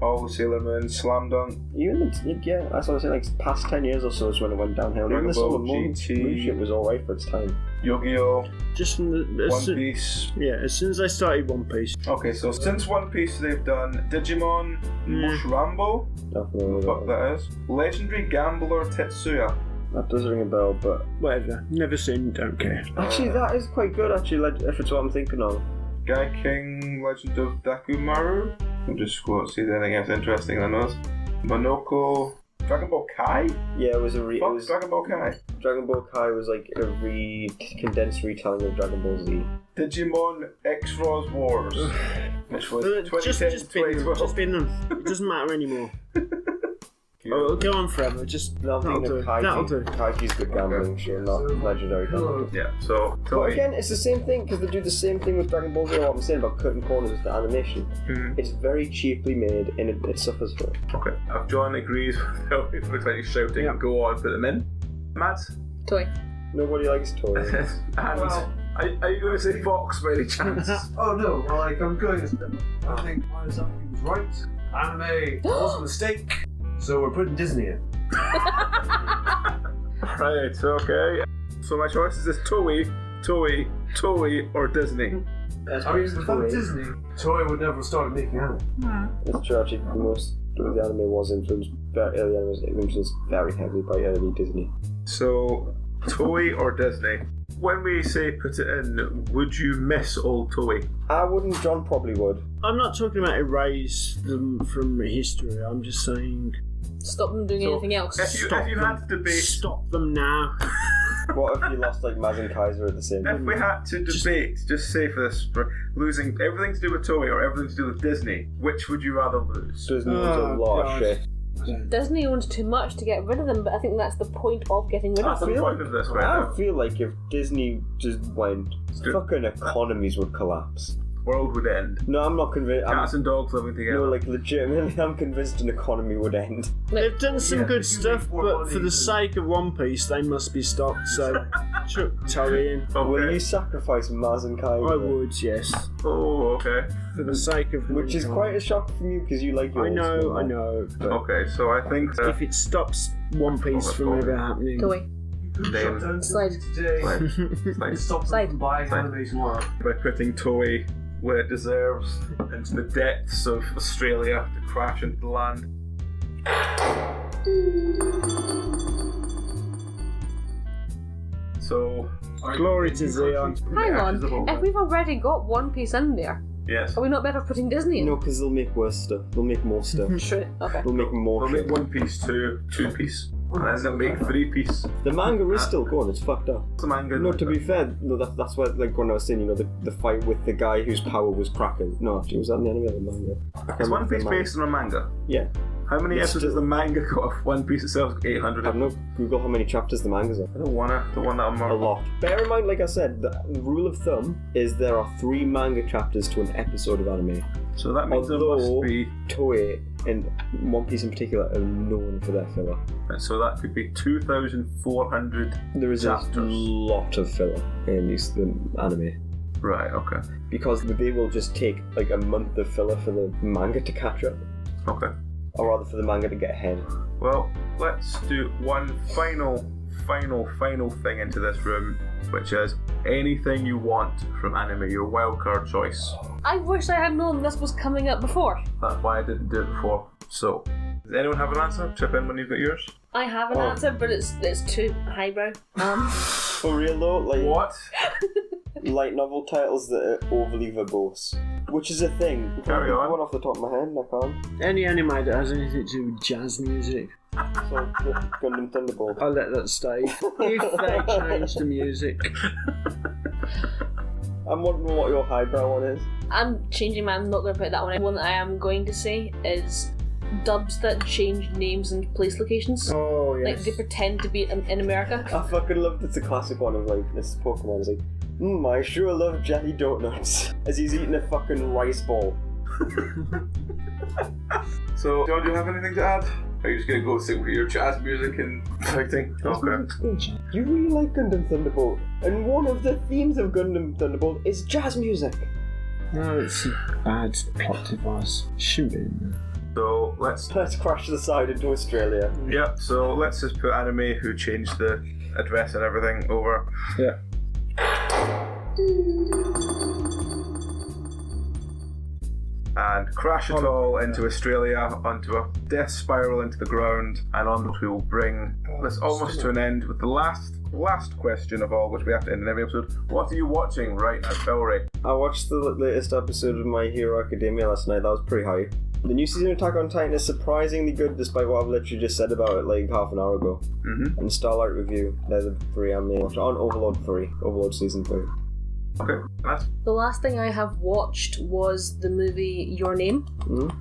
all the Sailor Moon, Slam Dunk, Even that's what I was saying. Like past 10 years or so is when it went downhill. Even Dragon the Ball Sailor Moon GT. shit was alright for its time. Yu-Gi-Oh, Just from One Piece. Yeah, as soon as I started One Piece. Okay, so since One Piece they've done Digimon, Mushrambo, Definitely. fuck that is, Legendary Gambler Tetsuya. That does ring a bell, but Whatever. Never seen, don't care. actually that is quite good. Actually, like, if it's what I'm thinking of. Guy King, Legend of Dakumaru. I'll just go and see if there's anything else interesting than those. Monoko, Dragon Ball Kai? Yeah, it was Fuck Dragon Ball Kai. Dragon Ball Kai was like a condensed retelling of Dragon Ball Z. Digimon X-Roz Wars. Which was 2010 Just bin them. 2012. Just bin them. It doesn't matter anymore. Oh, it'll go on forever. Just No, I'm that'll thinking do. of That'll Kaiji. do. Kaiji's good gambling shit, not legendary gambling. Yeah, so But Toei. again, it's the same thing because they do the same thing with Dragon Ball Z. What I'm saying about cutting corners with the animation, it's very cheaply made and it suffers for it. Okay, if John agrees with Toei, looks like he's shouting, Yeah. go on, put them in. Mads? Toy. Nobody likes toys. And Well- are you going to say Fox by any chance? Oh no, like I'm going to. I think Miyazaki was right. Anime was a mistake, so we're putting Disney in. Right, okay. So my choices is Toei, or Disney. I mean, without Disney, Toei would never have started making anime. It's true, actually, most of the anime was influenced, early anime was influenced very heavily by early Disney. So, Toei or Disney? When we say put it in, would you miss old Toei? I wouldn't, John probably would. I'm not talking about erase them from history. I'm just saying Stop them doing anything else. If you had to debate, stop them now. What if you lost like Maz and Kaiser at the same if time? we had to debate, just say for this, for losing everything to do with Toei or everything to do with Disney, which would you rather lose? Disney owns a lot of shit. Disney owns too much to get rid of them, but I think that's the point of getting rid of That's the them. point of this right I now. feel like if Disney just went, fucking economies would collapse. World would end. No, I'm not convinced. Cats and dogs living together. No, like legitimately, I'm convinced an economy would end. They've done some good if you stuff, make more but money for the than- sake of One Piece, they must be stopped. So, chuck Toei in. Okay. Will you sacrifice Maz and Kaiser? I would, yes, Oh, okay. for the sake of. Which is quite a shock from you because you like your I old know, school, I man. know. But Okay, so I think if it stops One Piece from Oh, ever happening, Toy. You could Then- shut down Slide. Disney today. It stops Slide. them from buying Slide. anime tomorrow. by putting Toei where it deserves, into the depths of Australia to crash into the land. So, glory to Zeon. Hang ashes of on, all if that. we've already got One Piece in there, yes. are we not better putting Disney in? No, because they'll make worse stuff. They'll make more stuff. True. Okay. They'll make more They'll make shit. One Piece 2 piece, and then they'll make 3 piece. The manga is still going. It's fucked up. The manga. No, to be fair, no, that's why, like, when I was saying, you know, the fight with the guy whose power was cracking. No, actually, was that in the anime or the manga? I can't Is One remember Piece the manga. based on a manga? Yeah. How many It's episodes has the manga got? Of One Piece itself? 800. I've not Google how many chapters the mangas are. I don't wanna. The one that I'm A lot. Bear in mind, like I said, the rule of thumb is there are 3 manga chapters to an episode of anime. So that means there Although must be. Toei and One Piece in particular are known for their filler. So that could be 2,400. There is Chapters. a lot of filler in the anime. Right. Okay. Because they will just take like a month of filler for the manga to catch up. Okay. Or rather for the manga to get ahead. Well, let's do one final thing into this room, which is anything you want from anime, your wildcard choice. I wish I had known this was coming up before. That's why I didn't do it before. So, does anyone have an answer? Chip in when you've got yours. I have an Oh. answer, but it's too highbrow. For real though, like What? light novel titles that are overly verbose. Which is a thing. Carry on. One off the top of my head, I can't. Any anime that has anything to do with jazz music, So, Gundam Thunderbolt. I'll let that stay. If they change the music, I'm wondering what your highbrow one is. I'm changing my. I'm not going to put that one in. One that I am going to say is dubs that change names and place locations. oh Like yes, they pretend to be in America. I fucking love it's a classic one of like this Pokemon is like, I sure love jelly donuts. As he's eating a fucking rice ball. So, John, do you have anything to add? Are you just gonna go sit with your jazz music and fighting? Okay. You really like Gundam Thunderbolt, and one of the themes of Gundam Thunderbolt is jazz music. no, it's a bad plot device. Shouldn't be in there. So let's crash the side into Australia. Yeah, so let's just put Anime who changed the address and everything over. Yeah. And crash it all into Australia, onto a death spiral into the ground, and on which we will bring this almost to an end with the last question of all, which we have to end in every episode. What are you watching right now, Belry? I watched the latest episode of My Hero Academia last night. That was pretty hype. The new season of Attack on Titan is surprisingly good, despite what I've literally just said about it like half an hour ago. Mm-hmm. And Starlight Review, they're the three I'm watching. On Overlord 3, Overlord Season 3. Okay, nice. The last thing I have watched was the movie Your Name,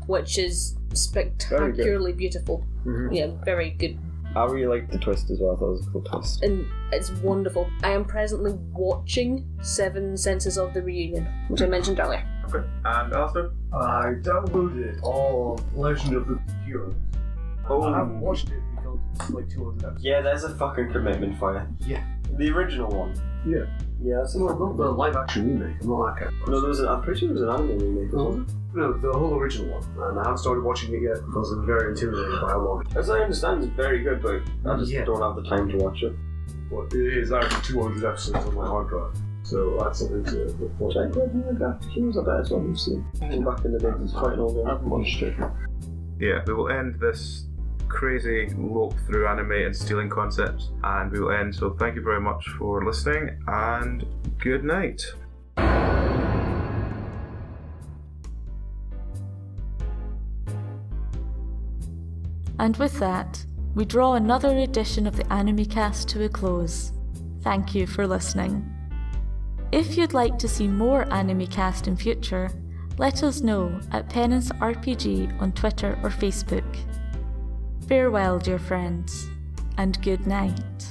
which is spectacularly beautiful. Mm-hmm. Yeah, very good. I really liked the twist as well. I thought it was a cool twist. And it's wonderful. I am presently watching 7 Senses of the Reunion, which I mentioned earlier. Okay, and Alistair? I downloaded all Legend of the Heroes. Oh. I haven't watched it because it's like 200 episodes. Yeah, there's a fucking commitment for you. Yeah. The original one. Yeah. Yeah, that's Well, not the live action remake, I'm not that kind of person. No, I'm pretty sure there was an anime remake. Wasn't No, the whole original one. And I haven't started watching it yet because I'm very intimidated by how long it is. As I understand, it's very good, but I just don't have the time to watch it. But it is actually 200 episodes on my hard drive. So that's something to look forward Check to. Legend of the Heroes, I bet it's one you've seen. Back in the day, it's quite an old one. I haven't watched it. Yeah, we will end this crazy lope through anime and stealing concepts, and we will end. So thank you very much for listening, and good night. And with that, we draw another edition of the Animecast to a close. Thank you for listening. If you'd like to see more Animecast in future, let us know at Penance RPG on Twitter or Facebook. Farewell, dear friends, and good night.